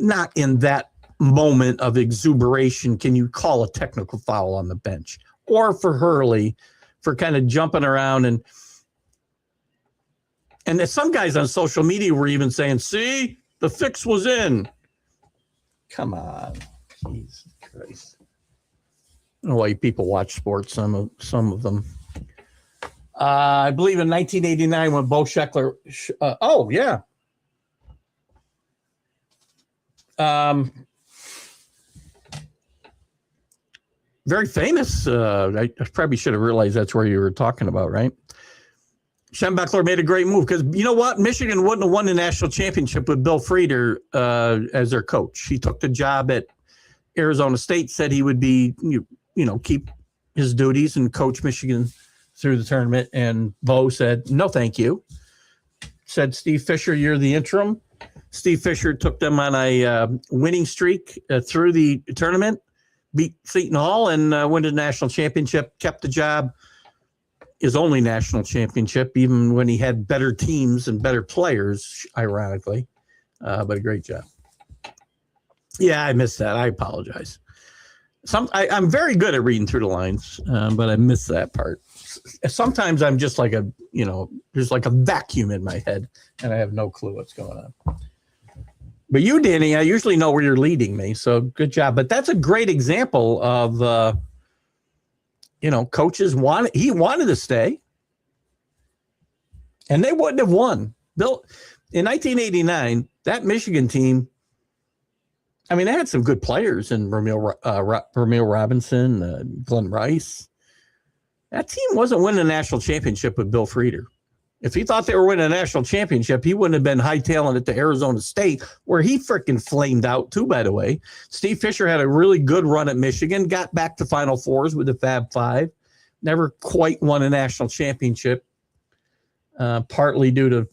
Not in that moment of exuberation can you call a technical foul on the bench, or for Hurley for kind of jumping around and some guys on social media were even saying, see, the fix was in. Come on. Jesus Christ. I don't know why people watch sports, some of them. I believe in 1989 when Bo Schembechler very famous. I probably should have realized that's where you were talking about, right? Schembechler made a great move because you know what? Michigan wouldn't have won the national championship with Bill Frieder as their coach. He took the job at Arizona State, said he would be, keep his duties and coach Michigan through the tournament. And Bo said, no, thank you. Said, Steve Fisher, you're the interim. Steve Fisher took them on a winning streak through the tournament, beat Seton Hall, and won the national championship, kept the job. His only national championship, even when he had better teams and better players, ironically. But a great job. Yeah, I missed that. I apologize. I'm very good at reading through the lines, but I missed that part. Sometimes I'm just like there's like a vacuum in my head, and I have no clue what's going on. But you, Danny, I usually know where you're leading me, so good job. But that's a great example of coaches he wanted to stay, and they wouldn't have won. Bill, in 1989, that Michigan team, I mean, they had some good players in Ramil Robinson, Glenn Rice. That team wasn't winning a national championship with Bill Frieder. If he thought they were winning a national championship, he wouldn't have been hightailing it to Arizona State, where he freaking flamed out too, by the way. Steve Fisher had a really good run at Michigan, got back to Final Fours with the Fab Five, never quite won a national championship, partly due to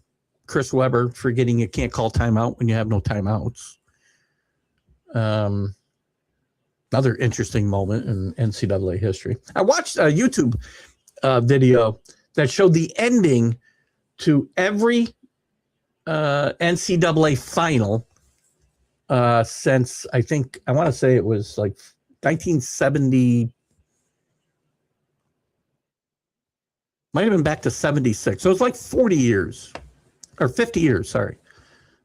Chris Webber forgetting you can't call timeout when you have no timeouts. Another interesting moment in NCAA history. I watched a YouTube video that showed the ending to every NCAA final since I want to say it was like 1970, might have been back to 76. So it's like 40 years or 50 years. Sorry,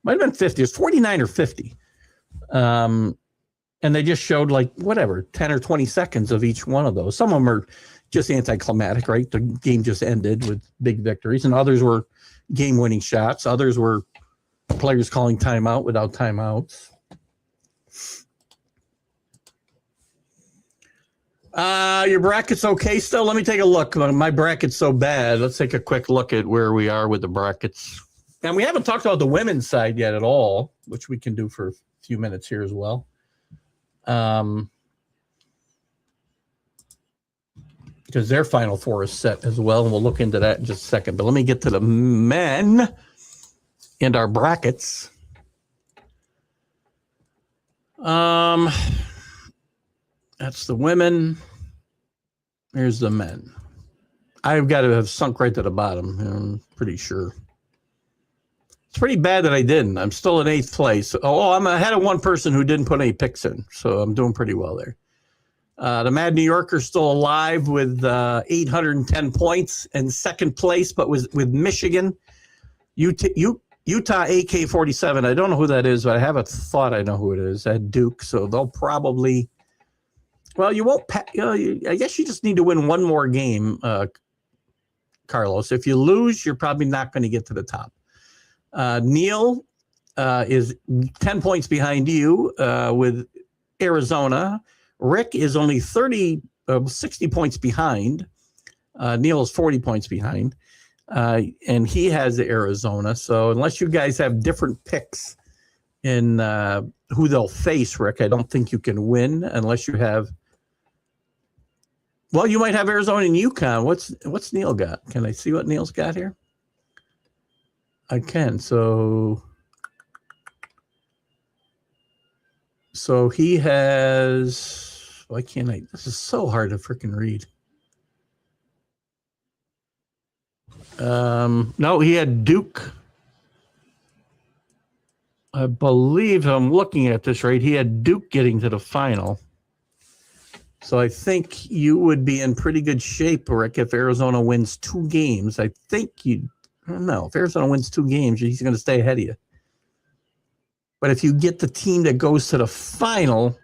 might have been 50. It's 49 or 50. And they just showed 10 or 20 seconds of each one of those. Some of them are just anticlimactic, right? The game just ended with big victories, and others were game-winning shots. Others were players calling timeout without timeouts. Your bracket's okay still? Let me take a look. My bracket's so bad. Let's take a quick look at where we are with the brackets. And we haven't talked about the women's side yet at all, which we can do for a few minutes here as well. Because their Final Four is set as well, and we'll look into that in just a second. But let me get to the men and our brackets. That's the women. Here's the men. I've got to have sunk right to the bottom. I'm pretty sure. It's pretty bad that I didn't. I'm still in 8th place. Oh, I'm ahead of one person who didn't put any picks in, so I'm doing pretty well there. The Mad New Yorker's still alive with 810 points in 2nd place, but with Michigan. Utah AK-47. I don't know who that is, but I have a thought I know who it is. At Duke, so they'll probably. Well, you won't. I guess you just need to win one more game, Carlos. If you lose, you're probably not going to get to the top. Neil is 10 points behind you with Arizona. Rick is only 60 points behind. Neil is 40 points behind. And he has Arizona. So unless you guys have different picks in who they'll face, Rick, I don't think you can win unless you have. Well, you might have Arizona and UConn. What's Neil got? Can I see what Neil's got here? I can. So he has. Why can't I? This is so hard to freaking read. No, he had Duke. I believe I'm looking at this right. He had Duke getting to the final. So I think you would be in pretty good shape, Rick, if Arizona wins 2 games. I don't know. If Arizona wins 2 games, he's going to stay ahead of you. But if you get the team that goes to the final,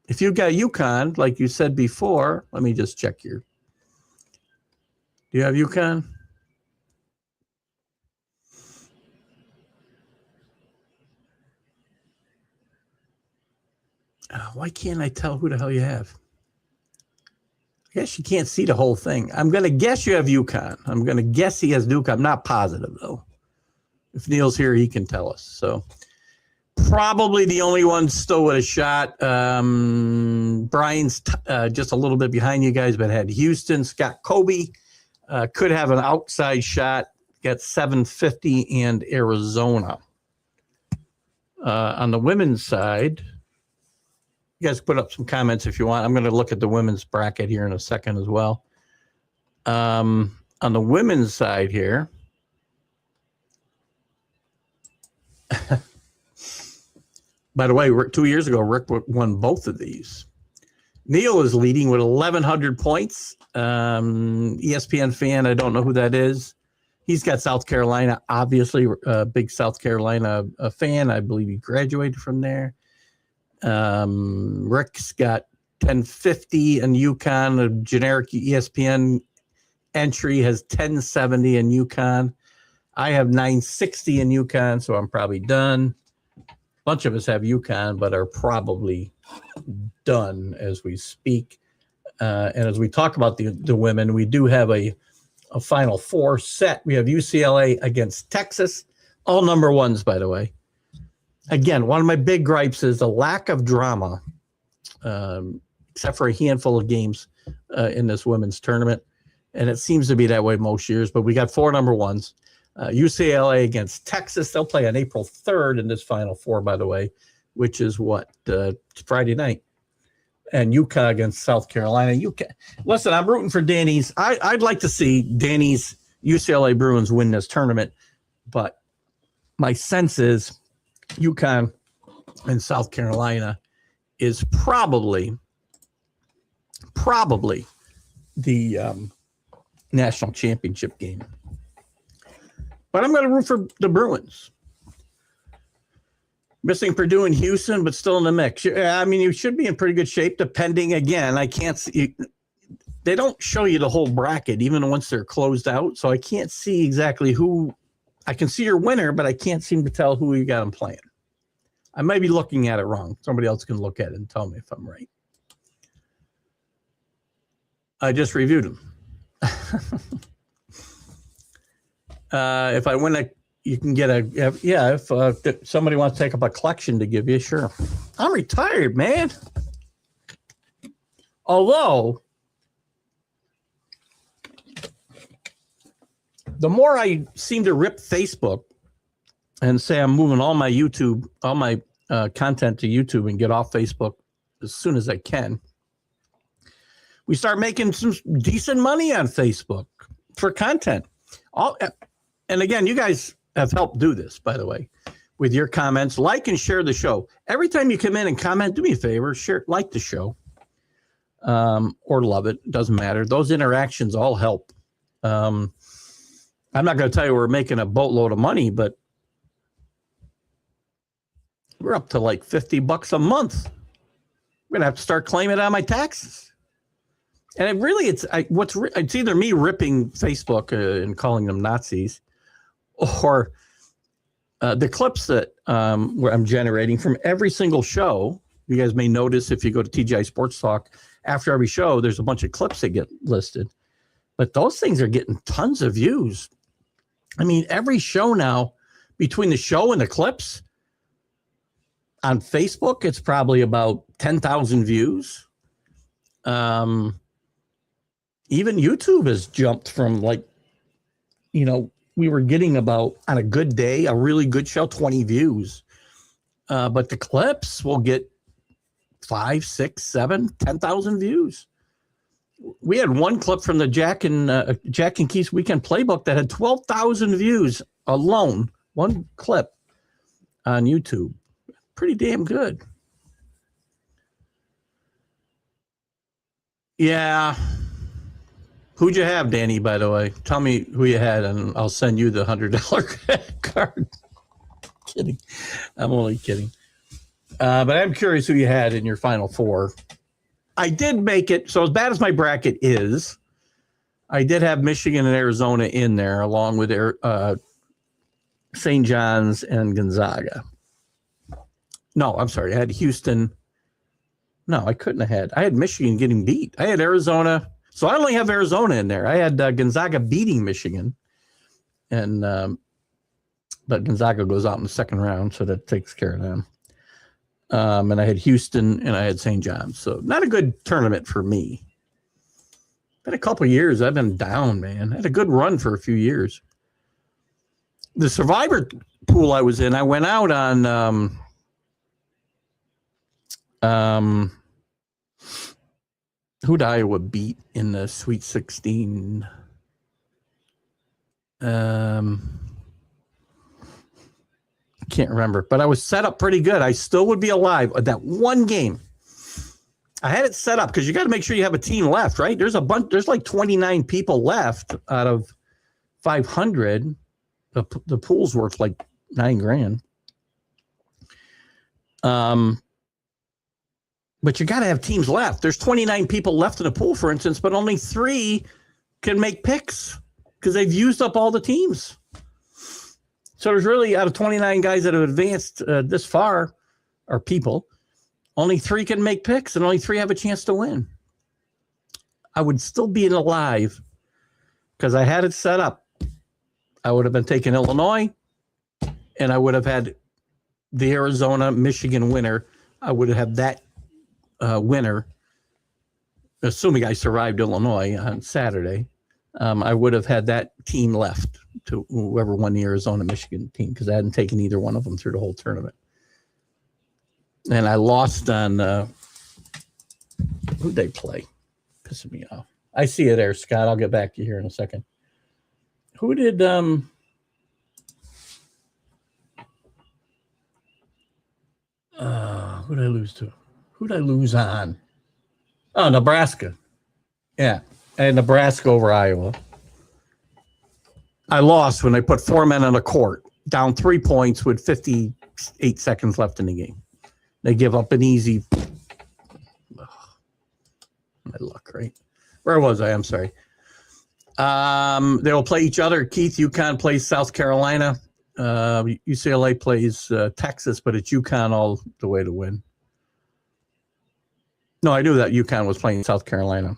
if you've got UConn, like you said before, let me just check here. Do you have UConn? Why can't I tell who the hell you have? guess you can't see the whole thing. I'm going to guess you have UConn. I'm going to guess he has Duke. I'm not positive, though. If Neil's here, he can tell us. So probably the only one still with a shot. Brian's just a little bit behind you guys, but had Houston. Scott Kobe could have an outside shot. Got 750 and Arizona. On the women's side, you guys put up some comments if you want. I'm going to look at the women's bracket here in a second as well. On the women's side here, by the way, 2 years ago, Rick won both of these. Neil is leading with 1,100 points. ESPN fan, I don't know who that is. He's got South Carolina, obviously a big South Carolina fan. I believe he graduated from there. Rick's got 1050 in UConn. A generic ESPN entry has 1070 in UConn. I have 960 in UConn, so I'm probably done. A bunch of us have UConn, but are probably done as we speak. And as we talk about the women, we do have a Final Four set. We have UCLA against Texas, all number ones, by the way. Again, one of my big gripes is the lack of drama, except for a handful of games in this women's tournament. And it seems to be that way most years, but we got 4 number ones. UCLA against Texas. They'll play on April 3rd in this Final Four, by the way, which is Friday night. And UConn against South Carolina. Listen, I'm rooting for Danny's. I'd like to see Danny's UCLA Bruins win this tournament, but my sense is UConn and South Carolina is probably the national championship game. But I'm going to root for the Bruins. Missing Purdue and Houston, but still in the mix. I mean, you should be in pretty good shape, depending. Again, I can't see. They don't show you the whole bracket, even once they're closed out. So I can't see exactly who. I can see your winner, but I can't seem to tell who you got them playing. I might be looking at it wrong. Somebody else can look at it and tell me if I'm right. I just reviewed them. If I win you can get if somebody wants to take up a collection to give you, sure. I'm retired, man. Although, the more I seem to rip Facebook and say I'm moving all my content to YouTube and get off Facebook as soon as I can, we start making some decent money on Facebook for content. And again, you guys have helped do this, by the way, with your comments. Like and share the show. Every time you come in and comment, do me a favor, like the show, or love it. Doesn't matter. Those interactions all help. I'm not going to tell you we're making a boatload of money, but we're up to like $50 a month. I'm going to have to start claiming it on my taxes. And it's either me ripping Facebook and calling them Nazis, or the clips that where I'm generating from every single show. You guys may notice if you go to TGI Sports Talk, after every show, there's a bunch of clips that get listed. But those things are getting tons of views. I mean, every show now, between the show and the clips, on Facebook, it's probably about 10,000 views. Even YouTube has jumped from we were getting about, on a good day, a really good show, 20 views. But the clips will get 5, 6, 7, 10,000 views. We had one clip from the Jack and Keith's Weekend Playbook that had 12,000 views alone. One clip on YouTube. Pretty damn good. Yeah. Who'd you have, Danny, by the way? Tell me who you had, and I'll send you the $100 credit card. Kidding. I'm only kidding. But I'm curious who you had in your Final Four. I did make it, so as bad as my bracket is, I did have Michigan and Arizona in there, along with St. John's and Gonzaga. No, I'm sorry. I had Houston. No, I couldn't have had. I had Michigan getting beat. I had Arizona. So I only have Arizona in there. I had Gonzaga beating Michigan, and but Gonzaga goes out in the second round, so that takes care of them. And I had Houston and I had St. John's. So not a good tournament for me. Been a couple of years. I've been down, man. I had a good run for a few years. The Survivor pool I was in, I went out on who'd Iowa beat in the Sweet 16? I can't remember, but I was set up pretty good. I still would be alive at that one game. I had it set up because you got to make sure you have a team left, right? There's like 29 people left out of 500. The pool's worth like $9,000. But you got to have teams left. There's 29 people left in the pool, for instance, but only 3 can make picks because they've used up all the teams. So there's really, out of 29 guys that have advanced this far, or people, only 3 can make picks and only 3 have a chance to win. I would still be alive because I had it set up. I would have been taking Illinois, and I would have had the Arizona-Michigan winner. I would have had that winner, assuming I survived Illinois on Saturday. I would have had that team left to whoever won the Arizona-Michigan team because I hadn't taken either one of them through the whole tournament. And I lost on who'd they play? Pissing me off. I see you there, Scott. I'll get back to you here in a second. Who did who did I lose to? Who did I lose on? Oh, Nebraska. Yeah. And Nebraska over Iowa. I lost when they put 4 men on the court, down 3 points with 58 seconds left in the game. They give up an easy. Oh, my luck, right? Where was I? I'm sorry. They will play each other. Keith, UConn plays South Carolina. UCLA plays Texas, but it's UConn all the way to win. No, I knew that UConn was playing South Carolina.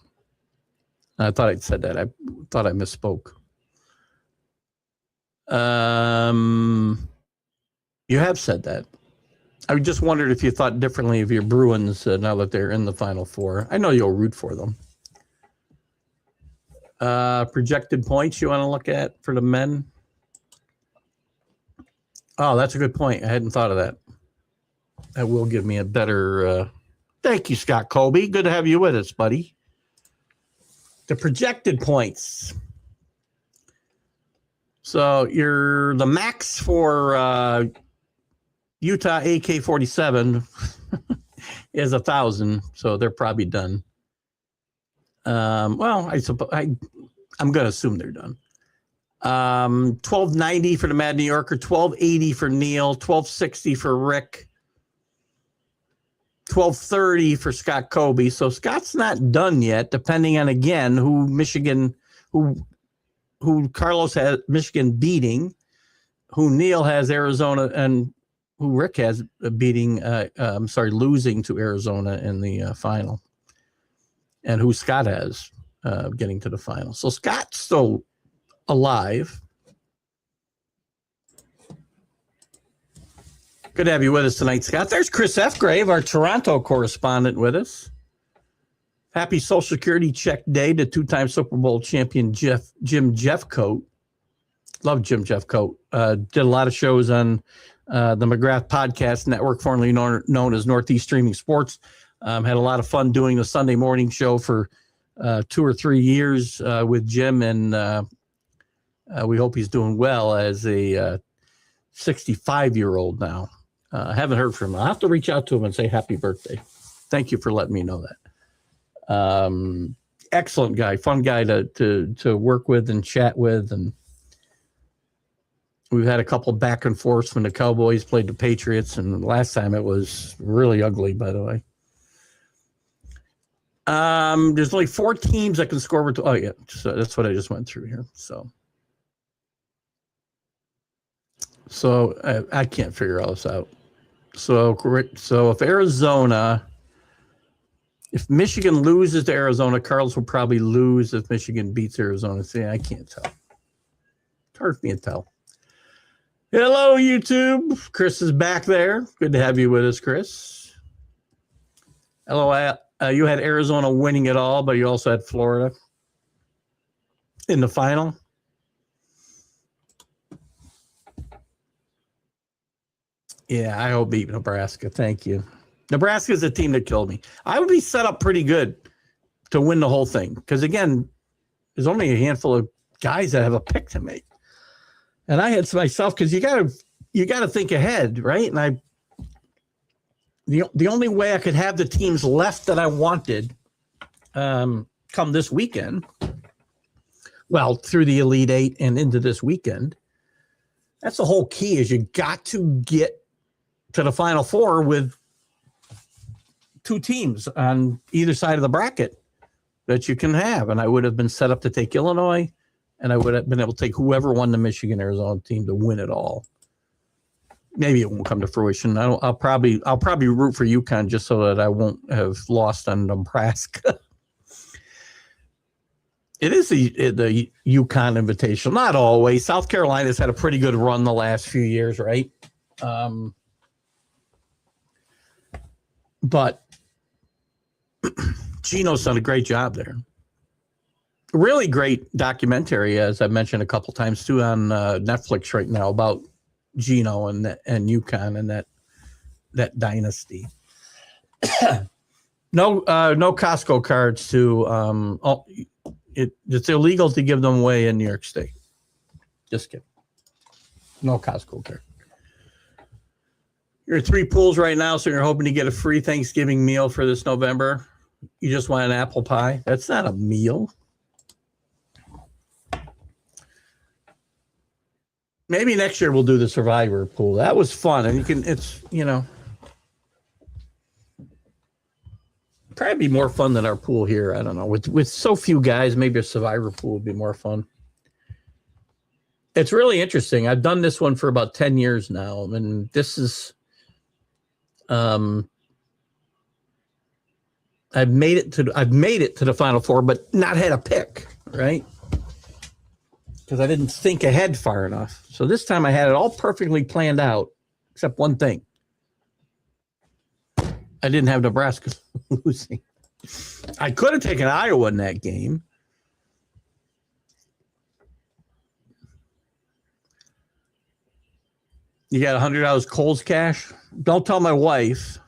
I thought I'd said that. I thought I misspoke. You have said that. I just wondered if you thought differently of your Bruins now that they're in the Final Four. I know you'll root for them. Projected points you want to look at for the men? Oh, that's a good point. I hadn't thought of that. That will give me a better... Thank you, Scott Colby. Good to have you with us, buddy. The projected points. So the max for Utah AK-47 is 1,000, so they're probably done. Well, I'm going to assume they're done. 1290 for the Mad New Yorker, 1280 for Neil, 1260 for Rick, 1230 for Scott Colby. So Scott's not done yet, depending on, again, who Carlos has Michigan beating, who Neil has Arizona, and who Rick has losing to Arizona in the final, and who Scott has getting to the final. So Scott's still alive. Good to have you with us tonight, Scott. There's Chris Fgrave, our Toronto correspondent, with us. Happy Social Security check day to 2-time Super Bowl champion Jim Jeffcoat. Love Jim Jeffcoat. Did a lot of shows on the McGrath Podcast Network, formerly known as Northeast Streaming Sports. Had a lot of fun doing the Sunday morning show for 2 or 3 years with Jim, and we hope he's doing well as a 65-year-old now. I haven't heard from him. I'll have to reach out to him and say happy birthday. Thank you for letting me know that. Excellent guy, fun guy to work with and chat with, and we've had a couple back and forths when the Cowboys played the Patriots, and last time it was really ugly, by the way. There's only 4 teams that can score. Oh yeah, so that's what I just went through here. So I can't figure all this out. So if Arizona If Michigan loses to Arizona, Cardinals will probably lose if Michigan beats Arizona. See, I can't tell. It's hard for me to tell. Hello, YouTube. Chris is back there. Good to have you with us, Chris. Hello, you had Arizona winning it all, but you also had Florida in the final. Yeah, I hope beat Nebraska. Thank you. Nebraska is a team that killed me. I would be set up pretty good to win the whole thing because, again, there's only a handful of guys that have a pick to make. And I had to myself because you gotta think ahead, right? And the only way I could have the teams left that I wanted come this weekend, well, through the Elite Eight and into this weekend, that's the whole key is you got to get to the Final Four with two teams on either side of the bracket that you can have. And I would have been set up to take Illinois, and I would have been able to take whoever won the Michigan-Arizona team to win it all. Maybe it won't come to fruition. I'll probably root for UConn just so that I won't have lost on Nebraska. It is the UConn Invitational. Not always. South Carolina's had a pretty good run the last few years, right? But Gino's done a great job there. Really great documentary, as I mentioned a couple times too, on Netflix right now about Gino and UConn and that dynasty. No Costco cards to it's illegal to give them away in New York State. Just kidding. No Costco card. You're in 3 pools right now, so you're hoping to get a free Thanksgiving meal for this November. You just want an apple pie. That's not a meal. Maybe next year we'll do the Survivor pool. That was fun. And it's probably be more fun than our pool here. I don't know. With so few guys, maybe a Survivor pool would be more fun. It's really interesting. I've done this one for about 10 years now. And this is, I've made it to the Final Four, but not had a pick, right? Because I didn't think ahead far enough. So this time I had it all perfectly planned out, except one thing. I didn't have Nebraska losing. I could have taken Iowa in that game. You got $100 Kohl's cash? Don't tell my wife.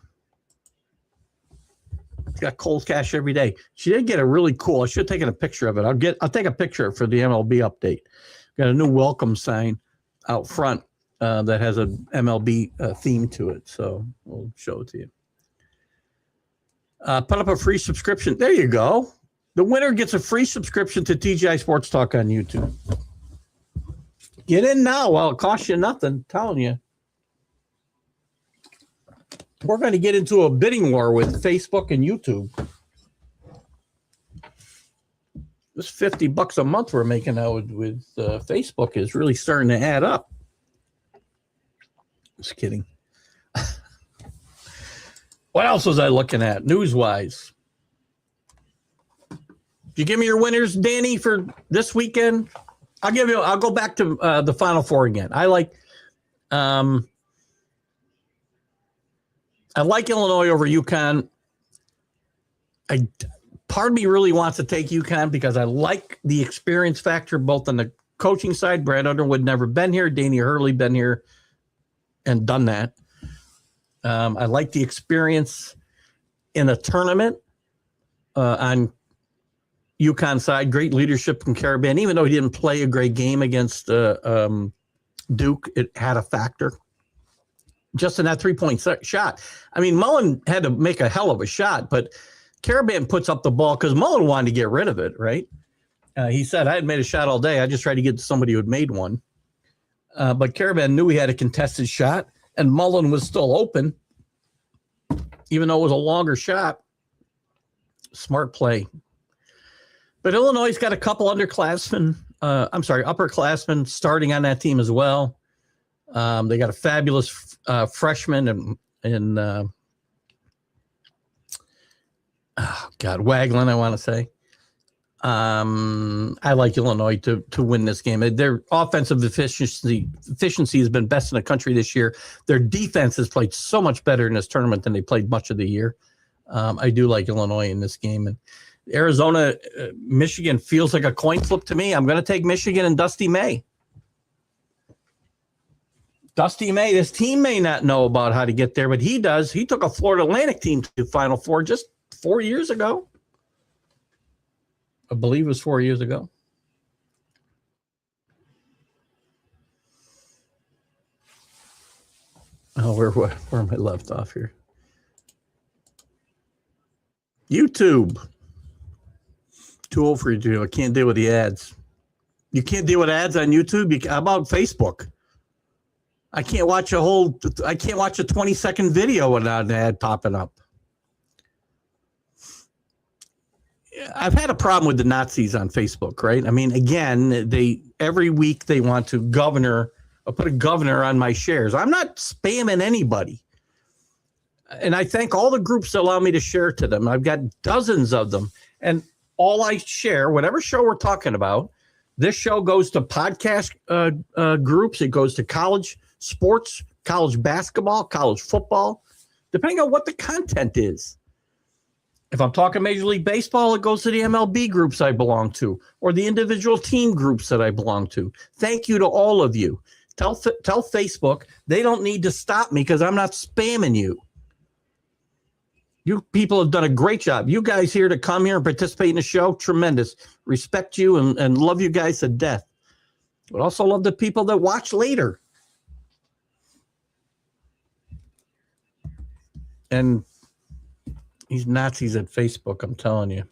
She got Kohl's cash every day. She did get a really cool. I should have taken a picture of it. I'll take a picture for the MLB update. Got a new welcome sign out front that has an MLB theme to it. So we'll show it to you. Put up a free subscription. There you go. The winner gets a free subscription to TGI Sports Talk on YouTube. Get in now while it costs you nothing. I'm telling you. We're going to get into a bidding war with Facebook and YouTube. This $50 a month we're making now with Facebook is really starting to add up. Just kidding. What else was I looking at news-wise? Did you give me your winners, Danny, for this weekend? I'll go back to the Final Four again. I like Illinois over UConn. Part of me really wants to take UConn because I like the experience factor both on the coaching side. Brad Underwood never been here. Danny Hurley been here and done that. I like the experience in a tournament on UConn side. Great leadership from Carabin. Even though he didn't play a great game against Duke, it had a factor. Just in that 3-point shot. I mean, Mullen had to make a hell of a shot, but Carabin puts up the ball because Mullen wanted to get rid of it, right? He said, I had made a shot all day. I just tried to get to somebody who had made one. But Carabin knew he had a contested shot, and Mullen was still open, even though it was a longer shot. Smart play. But Illinois' got a couple upperclassmen starting on that team as well. They got a fabulous freshman and Oh, God, Wagland, I want to say. I like Illinois to win this game. Their offensive efficiency has been best in the country this year. Their defense has played so much better in this tournament than they played much of the year. I do like Illinois in this game. And Arizona, Michigan feels like a coin flip to me. I'm going to take Michigan and Dusty May. Dusty May, this team may not know about how to get there, but he does. He took a Florida Atlantic team to the Final Four just 4 years ago. I believe it was 4 years ago. Oh, where am I left off here? YouTube. Too old for YouTube. I can't deal with the ads. You can't deal with ads on YouTube? How about Facebook? I can't watch a 20-second video without an ad popping up. I've had a problem with the Nazis on Facebook, right? I mean, again, every week they want to put a governor on my shares. I'm not spamming anybody. And I thank all the groups that allow me to share to them. I've got dozens of them. And all I share, whatever show we're talking about, this show goes to podcast groups. It goes to college sports, college basketball, college football, depending on what the content is. If I'm talking Major League Baseball, it goes to the MLB groups I belong to or the individual team groups that I belong to. Thank you to all of you. Tell Facebook they don't need to stop me because I'm not spamming you. You people have done a great job. You guys here to come here and participate in the show, tremendous. Respect you and love you guys to death. But also love the people that watch later. And these Nazis at Facebook, I'm telling you.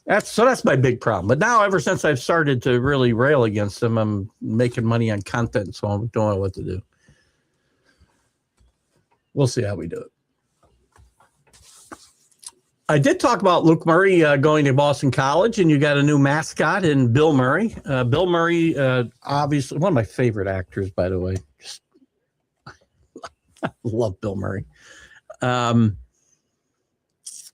That's my big problem. But now, ever since I've started to really rail against them, I'm making money on content, so I'm doing what to do. We'll see how we do it. I did talk about Luke Murray going to Boston College, and you got a new mascot in Bill Murray. Bill Murray, obviously, one of my favorite actors, by the way. Just I love Bill Murray.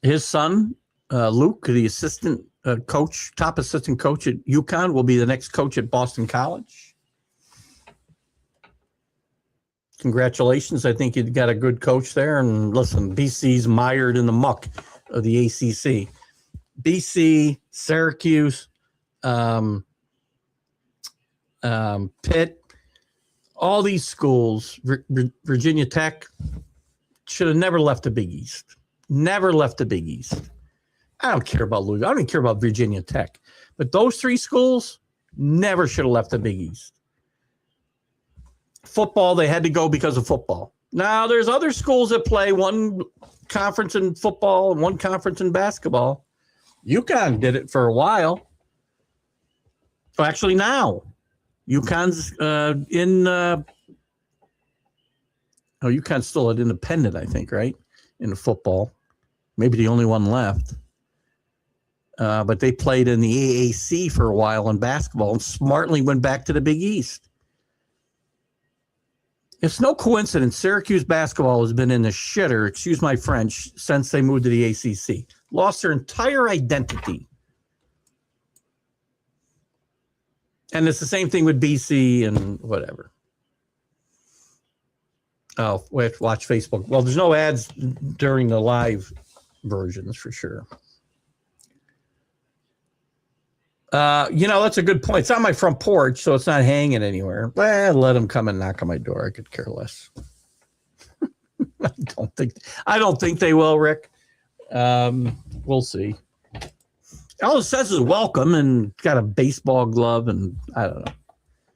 His son, Luke, the assistant coach, top assistant coach at UConn, will be the next coach at Boston College. Congratulations. I think you got a good coach there. And listen, BC's mired in the muck of the ACC. BC, Syracuse, Pitt, all these schools, Virginia Tech, should have never left the Big East. Never left the Big East. I don't care about Louisville. I don't even care about Virginia Tech. But those three schools never should have left the Big East. Football, they had to go because of football. Now, there's other schools that play one conference in football and one conference in basketball. UConn did it for a while. Well, actually, now. UConn's UConn's still an independent, I think, right? In the football. Maybe the only one left. But they played in the AAC for a while in basketball and smartly went back to the Big East. It's no coincidence Syracuse basketball has been in the shitter, excuse my French, since they moved to the ACC. Lost their entire identity. And it's the same thing with BC and whatever. Oh, we have to watch Facebook. Well, there's no ads during the live versions for sure. That's a good point. It's on my front porch, so it's not hanging anywhere. Well, let them come and knock on my door. I could care less. I don't think they will, Rick. We'll see. All it says is welcome and got a baseball glove and I don't know.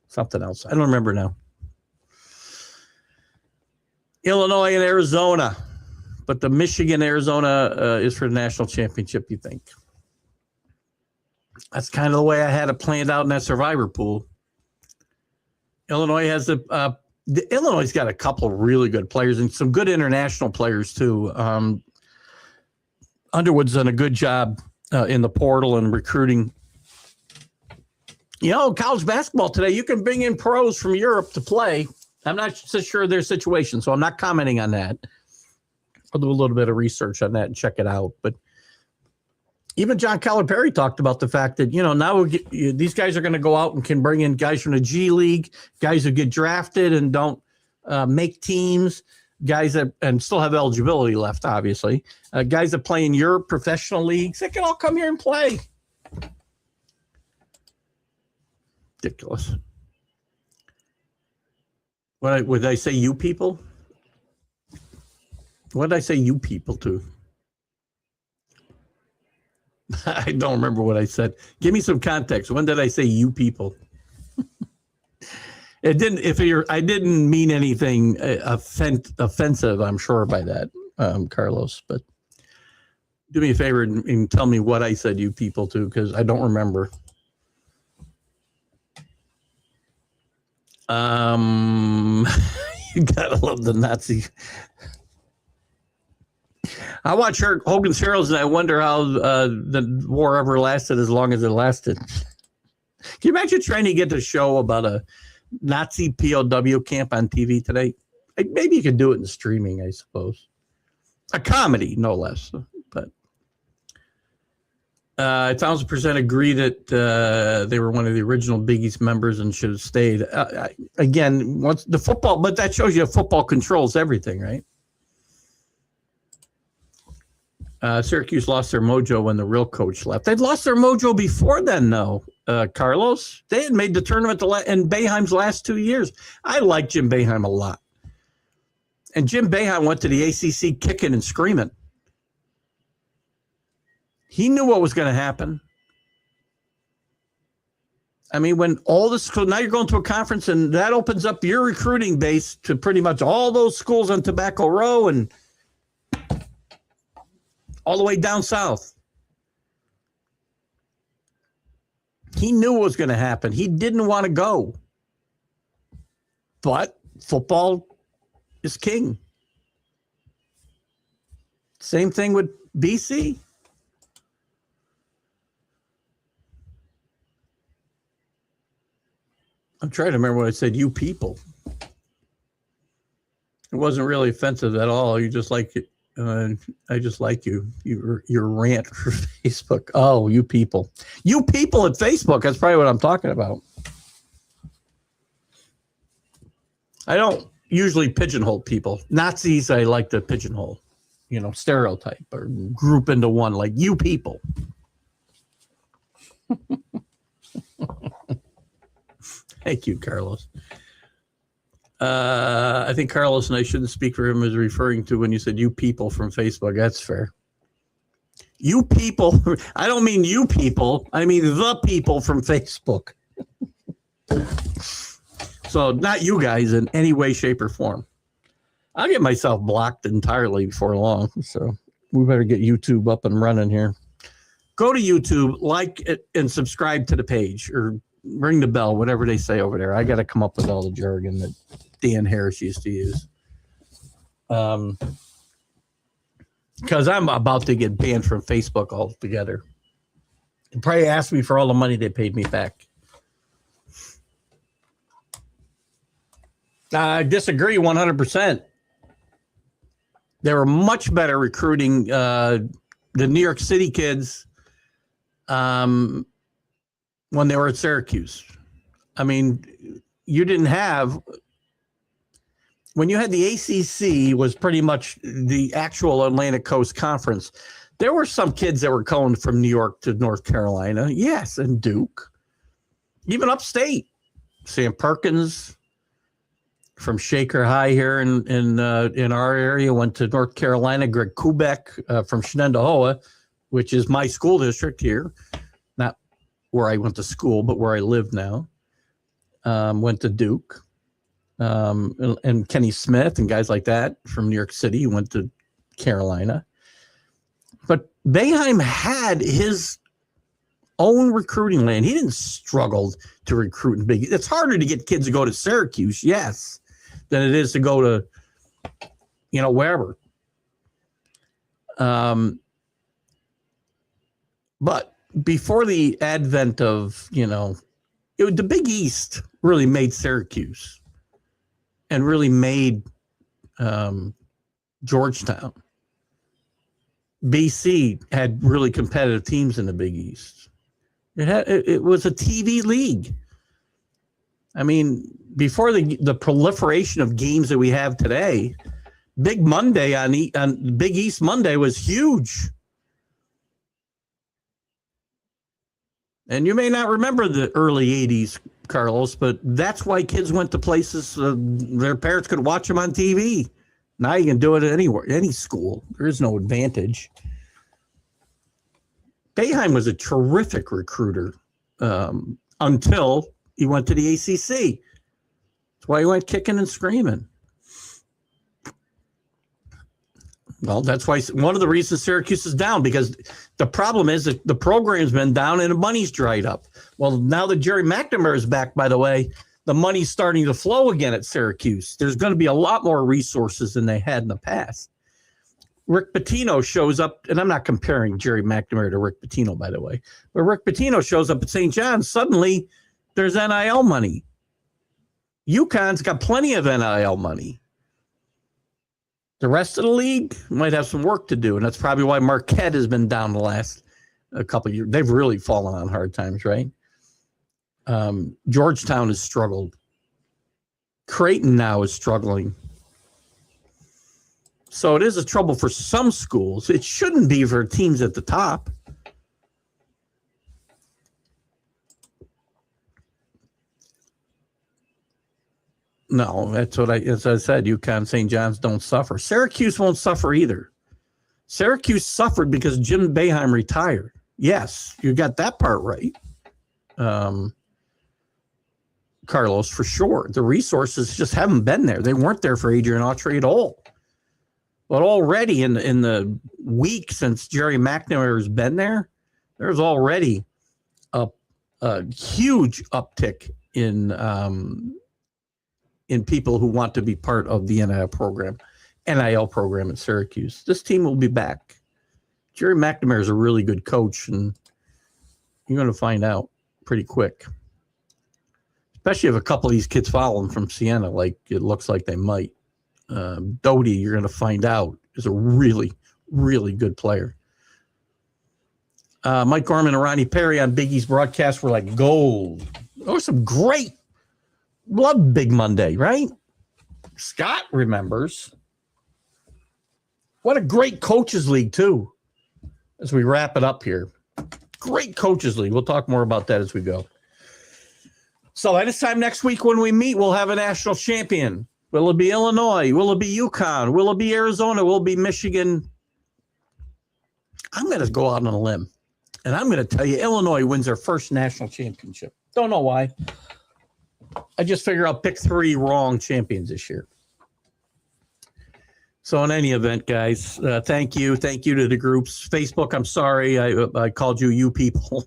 Something else. I don't remember now. Illinois and Arizona. But the Michigan-Arizona is for the national championship, you think? That's kind of the way I had it planned out in that survivor pool. Illinois has Illinois got a couple of really good players and some good international players too. Underwood's done a good job in the portal and recruiting. College basketball today, you can bring in pros from Europe to play. I'm not so sure of their situation, so I'm not commenting on that. I'll do a little bit of research on that and check it out. But Even John Calipari talked about the fact that, now these guys are going to go out and can bring in guys from the G League, guys who get drafted and don't make teams, guys that and still have eligibility left, obviously, guys that play in your professional leagues. They can all come here and play. Ridiculous. Would I say you people? What did I say you people to? I don't remember what I said. Give me some context. When did I say you people? It didn't. I didn't mean anything offensive, I'm sure by that, Carlos. But do me a favor and tell me what I said you people to, because I don't remember. You gotta love the Nazi. I watch Hogan's Heroes and I wonder how the war ever lasted as long as it lasted. Can you imagine trying to get a show about a Nazi POW camp on TV today? Maybe you could do it in streaming, I suppose. A comedy, no less. But 1,000% agree that they were one of the original Big East members and should have stayed. Again, once the football, but that shows you football controls everything, right? Syracuse lost their mojo when the real coach left. They'd lost their mojo before then, though, Carlos. They had made the tournament in Boeheim's last 2 years. I like Jim Boeheim a lot. And Jim Boeheim went to the ACC kicking and screaming. He knew what was going to happen. I mean, when all the schools, now you're going to a conference and that opens up your recruiting base to pretty much all those schools on Tobacco Row and all the way down south. He knew what was going to happen. He didn't want to go. But football is king. Same thing with BC. I'm trying to remember what I said, you people. It wasn't really offensive at all. You just like it. I just like your rant for Facebook. Oh, you people at Facebook. That's probably what I'm talking about. I don't usually pigeonhole people. Nazis, I like to pigeonhole, stereotype or group into one, like you people. Thank you, Carlos. I think Carlos and I shouldn't speak for him as referring to when you said you people from Facebook. That's fair. You people. I don't mean you people. I mean the people from Facebook. So not you guys in any way, shape, or form. I'll get myself blocked entirely before long. So we better get YouTube up and running here. Go to YouTube, like it, and subscribe to the page or ring the bell, whatever they say over there. I got to come up with all the jargon that Dan Harris used to use. Because I'm about to get banned from Facebook altogether. And probably ask me for all the money they paid me back. I disagree 100%. They were much better recruiting the New York City kids when they were at Syracuse. I mean, you didn't have, when you had the ACC was pretty much the actual Atlantic Coast Conference. There were some kids that were going from New York to North Carolina. Yes, and Duke. Even upstate. Sam Perkins from Shaker High here in our area went to North Carolina. Greg Kubek from Shenandoah, which is my school district here. Not where I went to school, but where I live now. Went to Duke. And Kenny Smith and guys like that from New York City went to Carolina. But Boeheim had his own recruiting lane. He didn't struggle to recruit in big. It's harder to get kids to go to Syracuse, yes, than it is to go to, wherever. But before the advent of, the Big East really made Syracuse and really made Georgetown. BC had really competitive teams in the Big East. It was a TV league. I mean, before the proliferation of games that we have today, Big Monday on Big East Monday was huge. And you may not remember the early 80s, Carlos, but that's why kids went to places their parents could watch them on TV. Now you can do it anywhere, any school. There is no advantage. Boeheim was a terrific recruiter until he went to the ACC. That's why he went kicking and screaming. Well, that's why one of the reasons Syracuse is down, because the problem is that the program's been down and the money's dried up. Well, now that Jerry McNamara is back, by the way, the money's starting to flow again at Syracuse. There's going to be a lot more resources than they had in the past. Rick Pitino shows up, and I'm not comparing Jerry McNamara to Rick Pitino, by the way, but Rick Pitino shows up at St. John's. Suddenly, there's NIL money. UConn's got plenty of NIL money. The rest of the league might have some work to do, and that's probably why Marquette has been down the last couple of years. They've really fallen on hard times, right? Georgetown has struggled. Creighton now is struggling. So it is a trouble for some schools. It shouldn't be for teams at the top. No, as I said, UConn, St. John's don't suffer. Syracuse won't suffer either. Syracuse suffered because Jim Boeheim retired. Yes, you got that part right. Carlos, for sure. The resources just haven't been there. They weren't there for Adrian Autry at all. But already in the week since Jerry McNamara has been there, there's already a huge uptick in people who want to be part of the NIL program at Syracuse. This team will be back. Jerry McNamara is a really good coach, and you're going to find out pretty quick. Especially if a couple of these kids follow him from Siena, like it looks like they might. Doty, you're going to find out, is a really, really good player. Mike Gorman and Ronnie Perry on Big East broadcast were like gold. There was some great, love Big Monday, right? Scott remembers. What a great coaches league, too, as we wrap it up here. Great coaches league. We'll talk more about that as we go. So at this time next week when we meet, we'll have a national champion. Will it be Illinois? Will it be UConn? Will it be Arizona? Will it be Michigan? I'm going to go out on a limb, and I'm going to tell you Illinois wins their first national championship. Don't know why. I just figure I'll pick 3 wrong champions this year. So in any event, guys, thank you. Thank you to the groups. Facebook, I'm sorry. I called you people.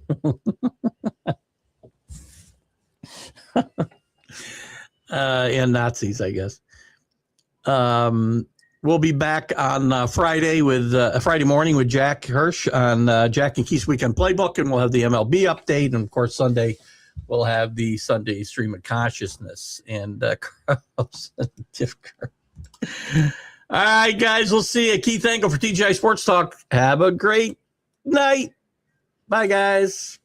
And Nazis, I guess. We'll be back on Friday Friday morning with Jack Hirsch on Jack and Keith's Weekend Playbook, and we'll have the MLB update, and of course Sunday we'll have the Sunday Stream of Consciousness and Carlos and Tiff Kerr. All right, guys, we'll see you. Keith Engle for TGI Sports Talk. Have a great night. Bye, guys.